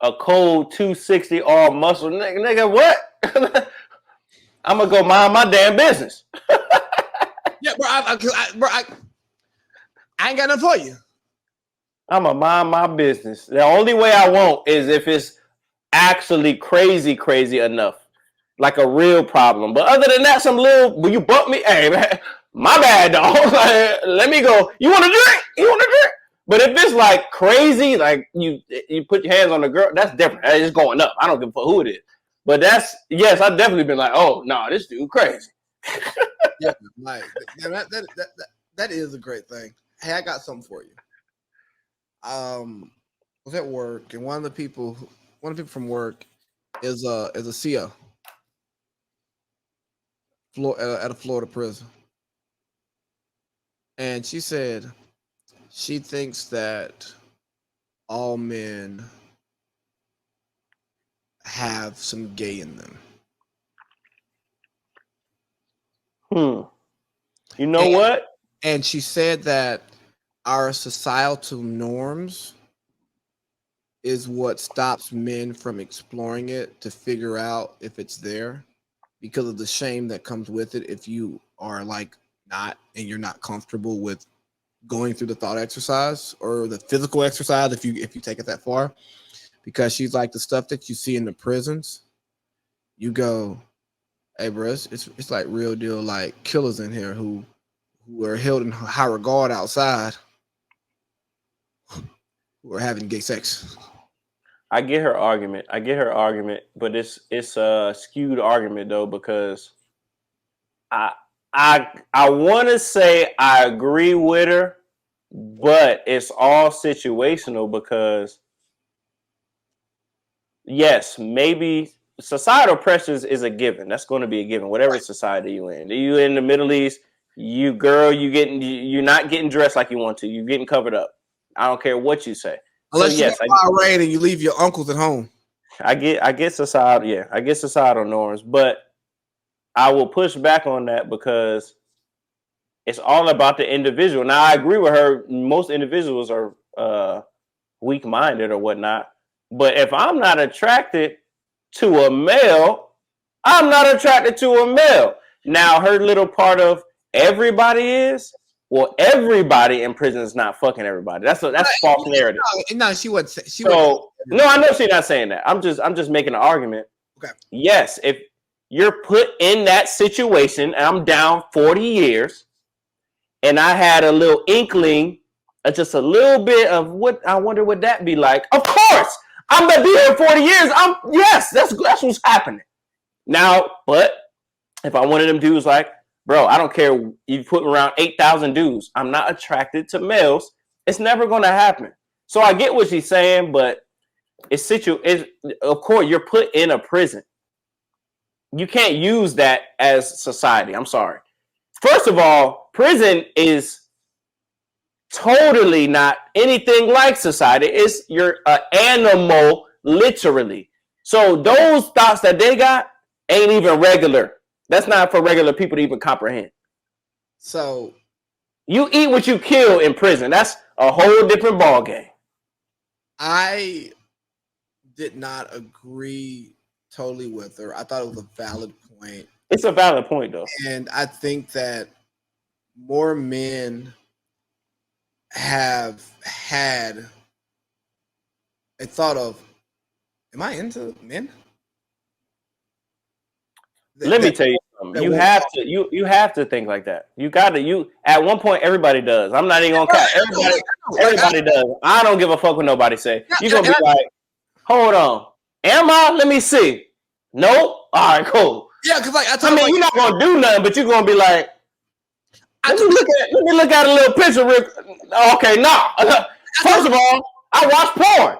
a cold 260, all muscle. Nigga, what? I'm gonna go mind my damn business. Yeah, bro, I ain't got nothing for you. I'm gonna mind my business. The only way I won't is if it's actually crazy enough, like a real problem. But other than that, some little, will you bump me? Hey, man, my bad, dog. Like, let me go. You want to drink? But if it's like crazy, like you put your hands on the girl, that's different. It's going up. I don't give a fuck who it is. But that's, yes, I've definitely been like, oh, no, this dude crazy. Yeah, like that is a great thing. Hey, I got something for you. I was at work, and one of the people from work is a CO at a Florida prison, and she said she thinks that all men have some gay in them. You know what? And she said that our societal norms is what stops men from exploring it to figure out if it's there, because of the shame that comes with it if you are like not, and you're not comfortable with going through the thought exercise or the physical exercise if you take it that far. Because she's like, the stuff that you see in the prisons, you go, hey bro, it's like real deal, like killers in here who are held in high regard outside, who are having gay sex. I get her argument, but it's a skewed argument though, because I want to say I agree with her, but it's all situational, because yes, maybe societal pressures is a given. That's going to be a given, whatever society you in. You in the Middle East, you're not getting dressed like you want to. You're getting covered up. I don't care what you say. Unless you get rain and you leave your uncles at home. I get societal, yeah. I get societal norms, but I will push back on that because it's all about the individual. Now, I agree with her. Most individuals are weak-minded or whatnot. But if I'm not attracted to a male, I'm not attracted to a male. Now, her little part of everybody is, well, everybody in prison is not fucking everybody. That's false narrative. No, she would say. No, I know she's not saying that. I'm just making an argument. Okay. Yes, if you're put in that situation, and I'm down 40 years, and I had a little inkling, just a little bit of what I wonder would that be like. Of course, I'm gonna be here 40 years. Yes, that's what's happening. Now, but if I wanted them dudes like, bro, I don't care. You put around 8,000 dudes. I'm not attracted to males. It's never gonna happen. So I get what she's saying, but of course, you're put in a prison. You can't use that as society. I'm sorry. First of all, prison is totally not anything like society. You're an animal, literally. So those thoughts that they got ain't even regular. That's not for regular people to even comprehend. So you eat what you kill in prison. That's a whole different ballgame. I did not agree totally with her. I thought it was a valid point It's a valid point, though. And I think that more men have had a thought of, am I into men? Let me tell you something. You have to think like that. You got to. You at one point, everybody does. I'm not even gonna cap. Everybody does. I don't give a fuck what nobody say. You're gonna be like, hold on, am I? Let me see. Nope. All right, cool. Yeah, because you're not gonna do nothing, but you're gonna be like, let me look at a little picture. Okay, nah. First of all, I watch porn.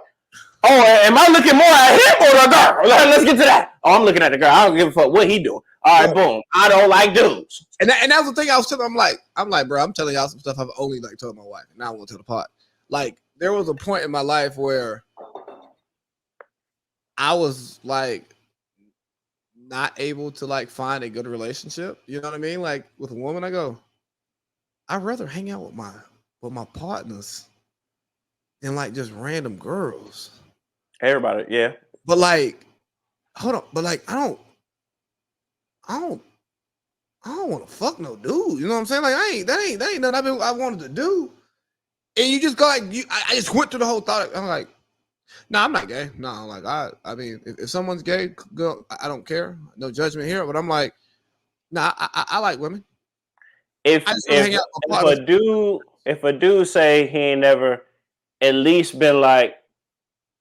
Oh, am I looking more at him or the girl? Let's get to that. Oh, I'm looking at the girl. I don't give a fuck what he doing. All right, boom. I don't like dudes. And that's the thing I was telling. I'm like, bro, I'm telling y'all some stuff I've only like told my wife. Now I won't tell the pot. Like, there was a point in my life where I was like not able to like find a good relationship. You know what I mean? Like with a woman, I go, I'd rather hang out with my partners than like just random girls. Everybody, yeah. But like, hold on. But like, I don't want to fuck no dude. You know what I'm saying? Like, that ain't nothing I wanted to do. And you just go like, I just went through the whole thought. I'm like, no, I'm not gay. No, like I mean, if someone's gay, go. I don't care. No judgment here. But I'm like, nah, I like women. If a dude say he ain't never at least been like,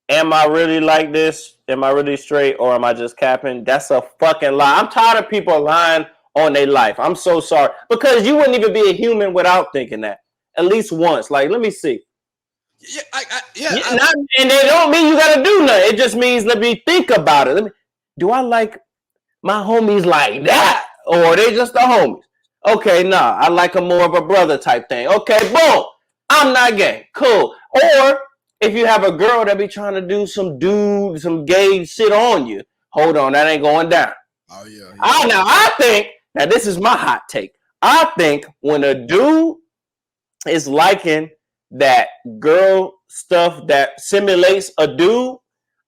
am I really like this? Am I really straight, or am I just capping? That's a fucking lie. I'm tired of people lying on their life. I'm so sorry, because you wouldn't even be a human without thinking that at least once. Like, let me see. Yeah, and they don't mean you gotta do nothing. It just means let me think about it. Do I like my homies like that, or are they just the homies? Okay, nah, I like them more of a brother type thing. Okay, boom, I'm not gay. Cool. Or if you have a girl that be trying to do some gay shit on you, hold on, that ain't going down. Oh yeah. I think now this is my hot take. I think when a dude is liking that girl stuff that simulates a dude,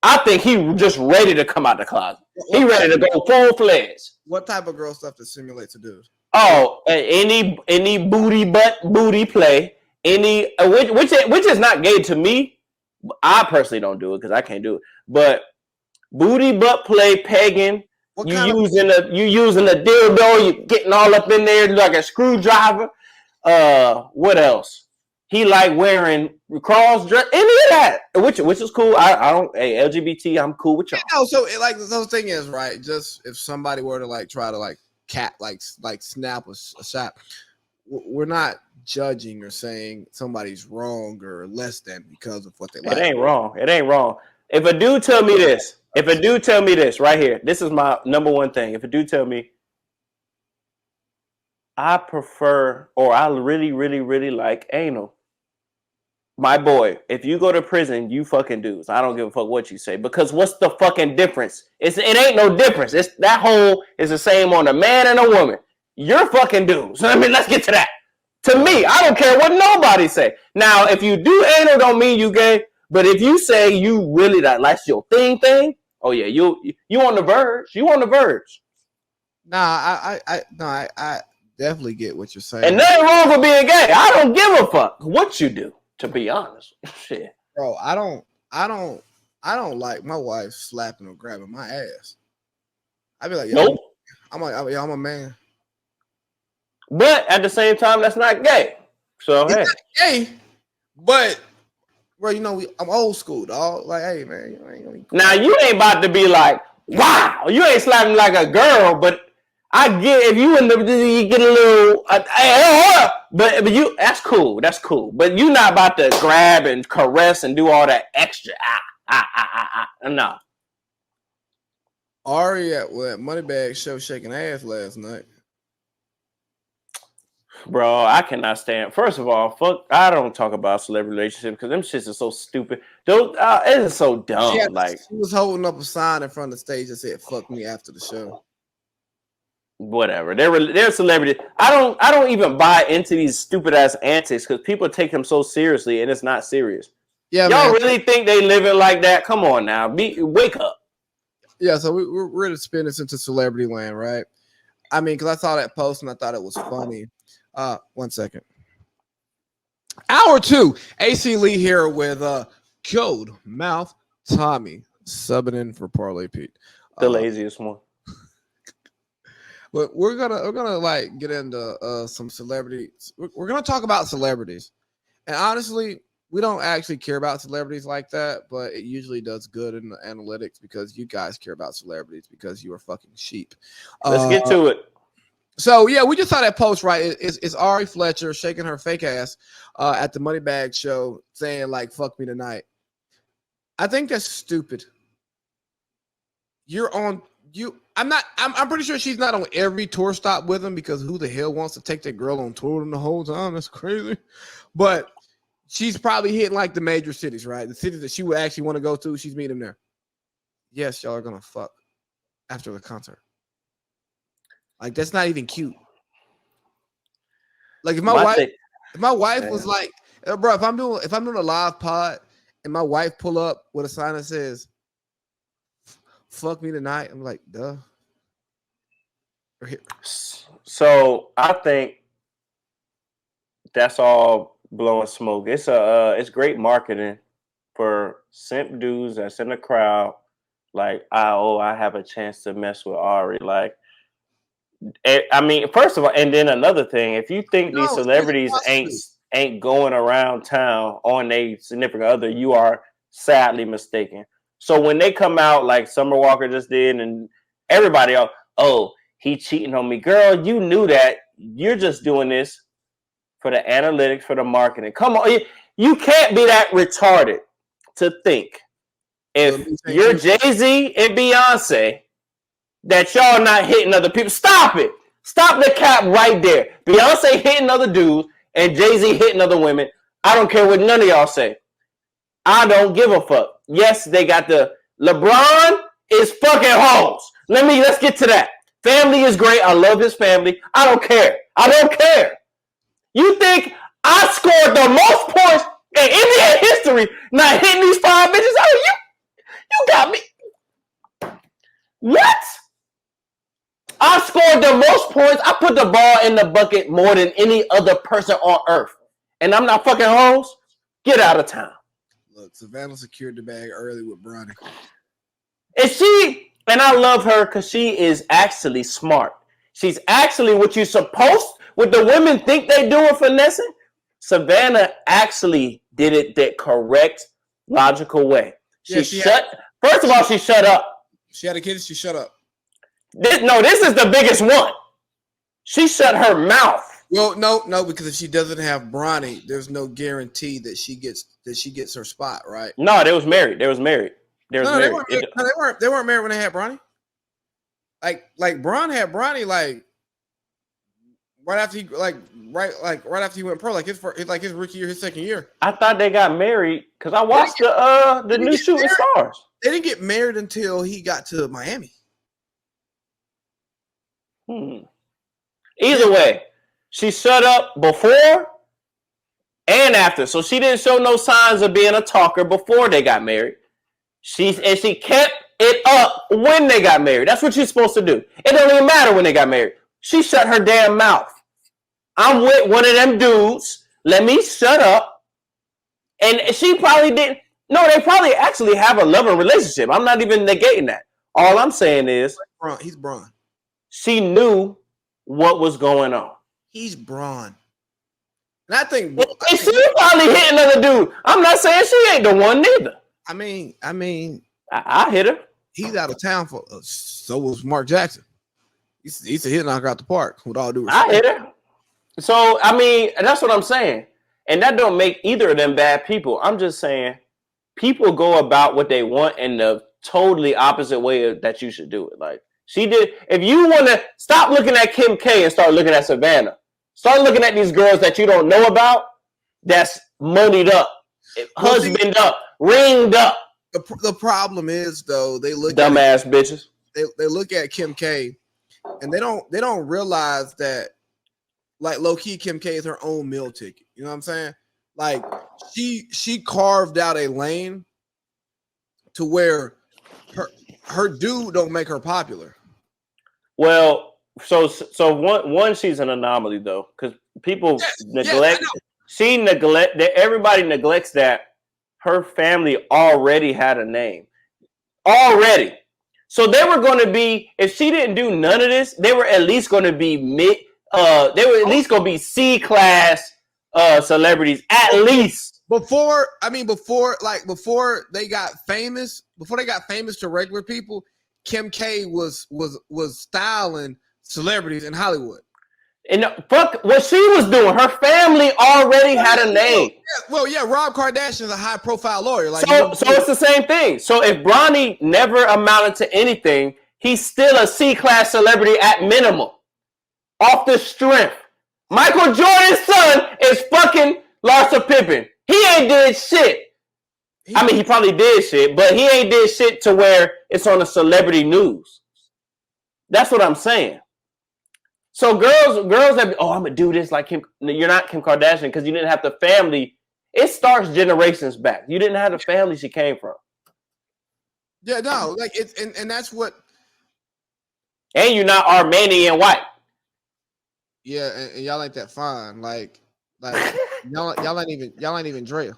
I think he just ready to come out the closet. He ready to go full fledged. What type of girl stuff that simulates a dude? Oh, any booty play, any which is not gay to me. I personally don't do it because I can't do it. But booty butt play, pegging. You using a dildo. You getting all up in there like a screwdriver. What else? He like wearing cross dress, any of that, which is cool. I don't. Hey, LGBT, I'm cool with y'all. No, so the thing is, right? Just if somebody were to like try to like snap a shot, we're not judging or saying somebody's wrong or less than because of what they like. It ain't wrong. If a dude tell me this right here, this is my number one thing. If a dude tell me, I prefer, or I really, really, really like anal. My boy, if you go to prison, you fucking dudes. I don't give a fuck what you say, because what's the fucking difference? It ain't no difference. That hole is the same on a man and a woman. You're fucking dudes. I mean, let's get to that. To me, I don't care what nobody say. Now, if you do anal, don't mean you gay. But if you say you really that's your thing, oh yeah, you on the verge. You on the verge. Nah, I definitely get what you're saying. And nothing wrong with being gay. I don't give a fuck what you do. To be honest, shit, bro, I don't like my wife slapping or grabbing my ass. I be like, nope. I'm a man. But at the same time, that's not gay. So it's not gay, but bro, I'm old school, dog. Like, hey, man, now you ain't about to be like, wow, you ain't slapping like a girl, but I get if you you get a little, but you that's cool, But you not about to grab and caress and do all that extra. No. Ari at Moneybag show shaking ass last night. Bro, I cannot stand. First of all, fuck. I don't talk about celebrity relationships because them shits are so stupid. It is so dumb. She was holding up a sign in front of the stage that said "fuck me" after the show. Whatever. They're celebrities. I don't even buy into these stupid ass antics because people take them so seriously and it's not serious. Yeah, y'all really think they living like that? Come on now, wake up. Yeah, so we're ready to spin this into celebrity land, right? I mean, because I saw that post and I thought it was funny. 1 second. Hour 2. AC Lee here with Goldmouth Tommy subbing in for Parlay Pete. The laziest one. But we're gonna like get into some celebrities. We're gonna talk about celebrities, and honestly, we don't actually care about celebrities like that, but it usually does good in the analytics because you guys care about celebrities because you are fucking sheep. Let's get to it. So yeah, we just saw that post, right? It's Ari Fletcher shaking her fake ass at the Moneybag show, saying like "fuck me tonight." I think that's stupid. You're on you. I'm pretty sure she's not on every tour stop with him because who the hell wants to take that girl on tour with him the whole time? That's crazy. But she's probably hitting like the major cities, right? The cities that she would actually want to go to. She's meeting them there. Yes, y'all are gonna fuck after the concert. Like that's not even cute. Like if my wife was like, bro, if I'm doing a live pod and my wife pull up with a sign that says "fuck me tonight," I'm like, duh. So I think that's all blowing smoke. It's great marketing for simp dudes that's in the crowd. Like, I have a chance to mess with Ari. Like, I mean, first of all, and then another thing, if you think these celebrities ain't going around town on a significant other, you are sadly mistaken. So when they come out like Summer Walker just did, and everybody else, oh, he cheating on me, girl. You knew that. You're just doing this for the analytics, for the marketing. Come on, you can't be that retarded to think if you're Jay-Z and Beyonce that y'all not hitting other people. Stop it. Stop the cap right there. Beyonce hitting other dudes and Jay-Z hitting other women. I don't care what none of y'all say. I don't give a fuck. Yes, they got the LeBron is fucking hoes. Let's get to that. Family is great. I love his family. I don't care. I don't care. You think I scored the most points in NBA history not hitting these 5 bitches? Oh, you got me. What? I scored the most points. I put the ball in the bucket more than any other person on earth. And I'm not fucking hoes? Get out of town. Look, Savannah secured the bag early with Bronny. And I love her because she is actually smart. She's actually what the women think they doing finessing. Savannah actually did it the correct, logical way. First of all, she shut up. She had a kid, she shut up. This is the biggest one. She shut her mouth. Well, no, because if she doesn't have Bronny, there's no guarantee that she gets her spot, right? No, they was married. They weren't married. They weren't married when they had Bronny. Like Bron had Bronny like right after he went pro, like his rookie year, his second year. I thought they got married because I watched the new Shooting Stars. They didn't get married until he got to Miami. Either way, she shut up before and after. So she didn't show no signs of being a talker before they got married. She kept it up when they got married. That's what you're supposed to do. It don't even matter when they got married. She shut her damn mouth. I'm with one of them dudes. Let me shut up. And she probably didn't. No, they probably actually have a loving relationship. I'm not even negating that. All I'm saying is he's Bron. She knew what was going on. He's Bron. And I think she probably hit another dude. I'm not saying she ain't the one neither. I mean, I hit her. He's out of town for so was Mark Jackson. He's a hit knocker out the park. With all due respect, I hit her. So I mean, that's what I'm saying, and that don't make either of them bad people. I'm just saying, people go about what they want in the totally opposite way that you should do it. Like she did. If you want to stop looking at Kim K and start looking at Savannah, start looking at these girls that you don't know about. That's moneyed up, husband up, ringed up. The problem is though they look dumbass bitches. They look at Kim K, and they don't realize that like low key Kim K is her own meal ticket. You know what I'm saying? Like she carved out a lane to where her dude don't make her popular. Well, So one she's an anomaly though, because people neglect. Everybody neglects that her family already had a name already. So they were going to be, if she didn't do none of this, they were at least going to be they were at least going to be C class celebrities at least. Before they got famous to regular people, Kim K was styling celebrities in Hollywood. And fuck what she was doing. Her family already had a name. Rob Kardashian is a high profile lawyer. Like, so it's the same thing. So if Bronny never amounted to anything, he's still a C class celebrity at minimum. Off the strength. Michael Jordan's son is fucking Larsa Pippen. He ain't did shit. I mean, he probably did shit, but he ain't did shit to where it's on the celebrity news. That's what I'm saying. So girls have, I'm gonna do this like Kim. You're not Kim Kardashian because you didn't have the family. It starts generations back. You didn't have the family she came from. Yeah, no, like it's and that's what. And you're not Armenian white. Yeah, and y'all ain't that fine. Like y'all ain't even Drea.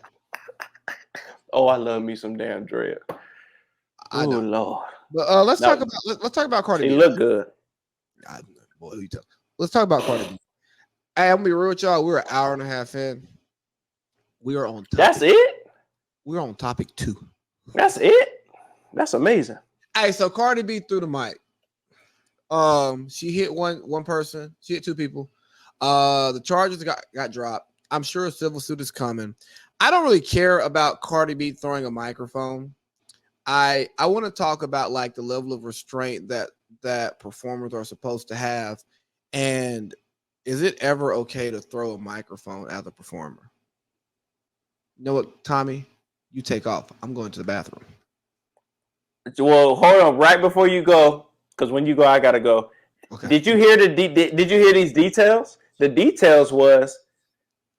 Oh, I love me some damn Drea. Oh Lord. But let's talk about Cardi B. She look good. Let's talk about Cardi B. Hey, I'm gonna be real with y'all. We're an hour and a half in. We are on topic. That's it? We're on topic 2. That's it? That's amazing. Hey, so Cardi B threw the mic. She hit one person. She hit 2 people. The charges got dropped. I'm sure a civil suit is coming. I don't really care about Cardi B throwing a microphone. I want to talk about like the level of restraint that performers are supposed to have, and is it ever okay to throw a microphone at the performer? You know what, Tommy? You take off. I'm going to the bathroom. Well, hold on. Right before you go, because when you go, I gotta go. Okay. Did you hear Did you hear these details? The details was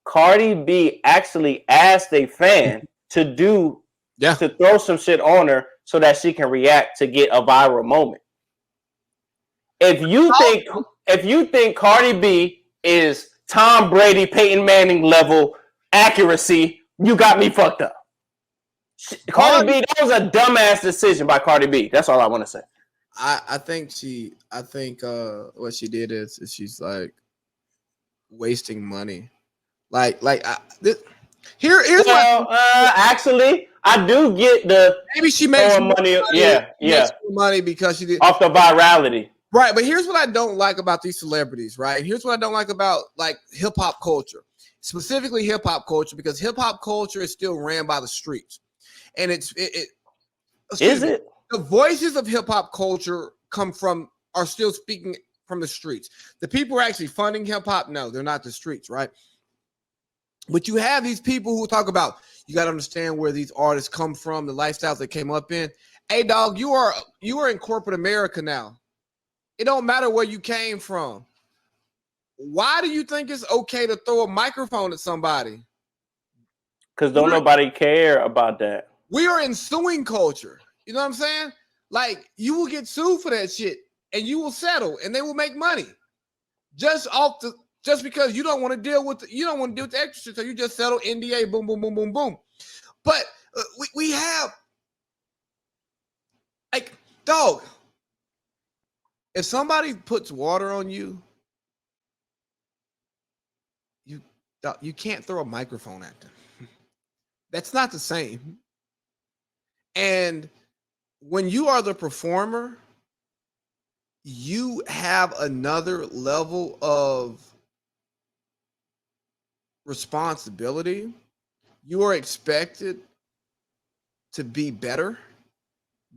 Cardi B actually asked a fan to throw some shit on her so that she can react to get a viral moment. If you think Cardi B is Tom Brady, Peyton Manning level accuracy, you got me fucked up. Cardi B, that was a dumbass decision by Cardi B. That's all I want to say. I think what she did is she's like wasting money. Here's actually, I do get the maybe she makes money. Money because she did off the virality. Right, but here's what I don't like about these celebrities, right? Here's what I don't like about like hip hop culture, specifically hip hop culture, because hip hop culture is still ran by the streets, and the voices of hip hop culture are still speaking from the streets. The people who are actually funding hip hop, no, they're not the streets, right? But you have these people who talk about, you got to understand where these artists come from, the lifestyles they came up in. Hey, dog, you are in corporate America now. It don't matter where you came from. Why do you think it's okay to throw a microphone at somebody? Because nobody care about that. We are in suing culture. You know what I'm saying? Like, you will get sued for that shit, and you will settle, and they will make money. Just because you don't want to deal with the extra shit, so you just settle NDA, boom, boom, boom, boom, boom. But we have, like, dog, if somebody puts water on you, you can't throw a microphone at them. That's not the same. And when you are the performer, you have another level of responsibility. You are expected to be better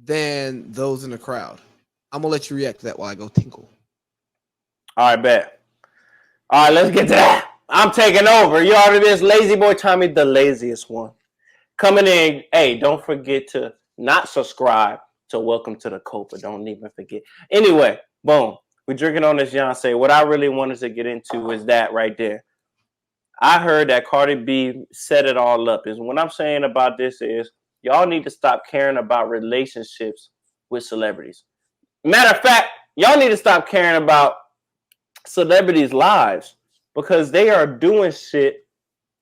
than those in the crowd. I'm gonna let you react to that while I go tinkle. All right, bet. All right, let's get to that. I'm taking over. You already this lazy boy Tommy, the laziest one. Coming in. Hey, don't forget to not subscribe to Welcome to the Copa. Don't even forget. Anyway, boom. We're drinking on this Beyonce. What I really wanted to get into is that right there. I heard that Cardi B set it all up. Is what I'm saying about this is y'all need to stop caring about relationships with celebrities. Matter of fact, y'all need to stop caring about celebrities' lives because they are doing shit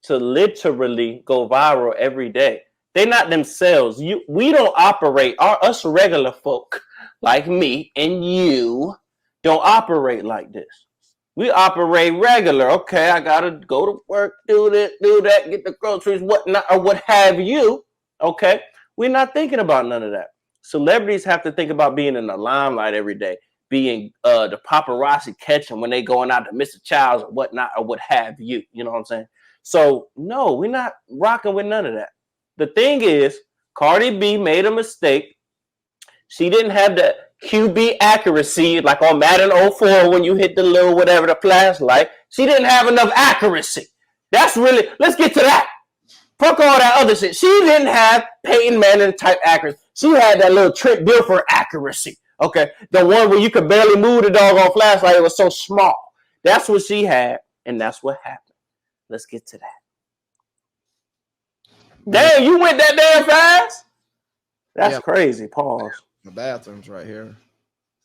to literally go viral every day. They're not themselves. We don't operate. Us regular folk like me and you don't operate like this. We operate regular. Okay, I gotta go to work, do this, do that, get the groceries, whatnot, or what have you. Okay, we're not thinking about none of that. Celebrities have to think about being in the limelight every day, being the paparazzi catching when they going out to Mr. Childs or whatnot, or what have you. You know what I'm saying? So no, we're not rocking with none of that. The thing is, Cardi B made a mistake. She didn't have the QB accuracy like on Madden 04 when you hit the little whatever the flashlight. She didn't have enough accuracy. That's really, let's get to that. Fuck all that other shit. She didn't have Peyton Manning type accuracy. She had that little Trent Dilfer accuracy. Okay. The one where you could barely move the doggone flashlight. It was so small. That's what she had. And that's what happened. Let's get to that. Damn, you went that damn fast? That's crazy. Pause. The bathroom's right here.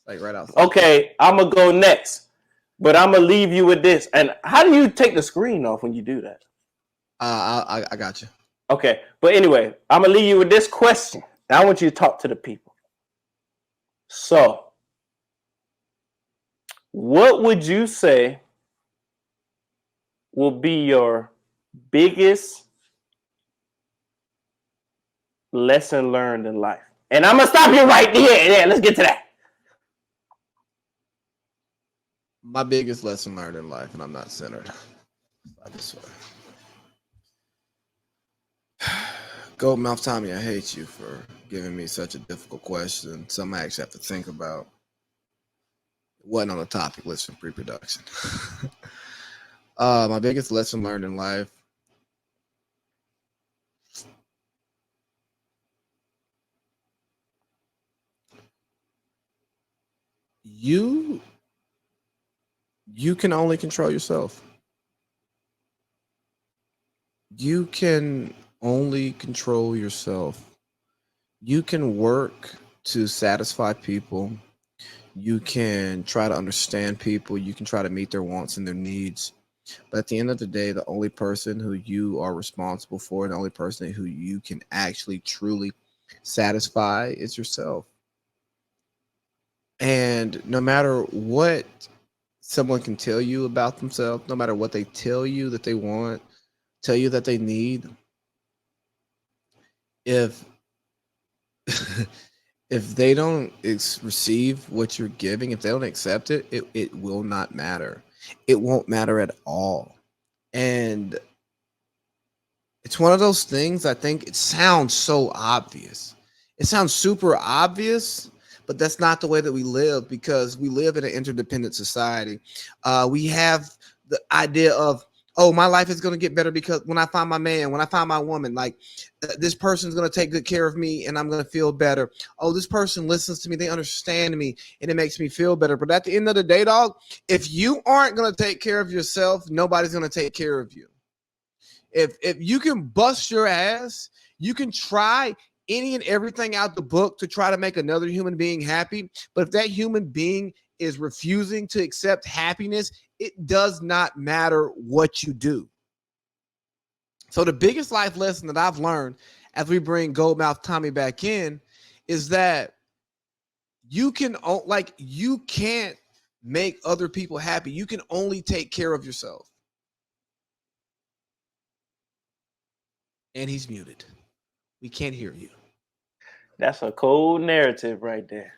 Like right outside. Okay, I'm going to go next. But I'm going to leave you with this. And how do you take the screen off when you do that? I got you. Okay, but anyway, I'm going to leave you with this question. I want you to talk to the people. So, what would you say will be your biggest lesson learned in life? And I'm going to stop you right there. Yeah, let's get to that. My biggest lesson learned in life, and I'm not centered. This way. Goldmouth Tommy, I hate you for giving me such a difficult question. Something I actually have to think about. It wasn't on the topic list from pre-production. My biggest lesson learned in life. You can only control yourself. You can only control yourself. You can work to satisfy people. You can try to understand people. You can try to meet their wants and their needs. But at the end of the day, the only person who you are responsible for, the only person who you can actually truly satisfy is yourself. And no matter what someone can tell you about themselves, no matter what they tell you that they want, tell you that they need, if if they don't receive what you're giving, if they don't accept it, it will not matter. It won't matter at all. And it's one of those things, I think it sounds so obvious. It sounds super obvious, but that's not the way that we live, because we live in an interdependent society. We have the idea of, oh, my life is going to get better because when I find my man, when I find my woman, like this person's going to take good care of me and I'm going to feel better. Oh, this person listens to me, they understand me, and it makes me feel better. But at the end of the day, dog, if you aren't going to take care of yourself, nobody's going to take care of you. If you can bust your ass, you can try any and everything out the book to try to make another human being happy. But if that human being is refusing to accept happiness, it does not matter what you do. So the biggest life lesson that I've learned as we bring Goldmouth Tommy back in is that you can't make other people happy. You can only take care of yourself. And he's muted. We can't hear you. That's a cold narrative right there.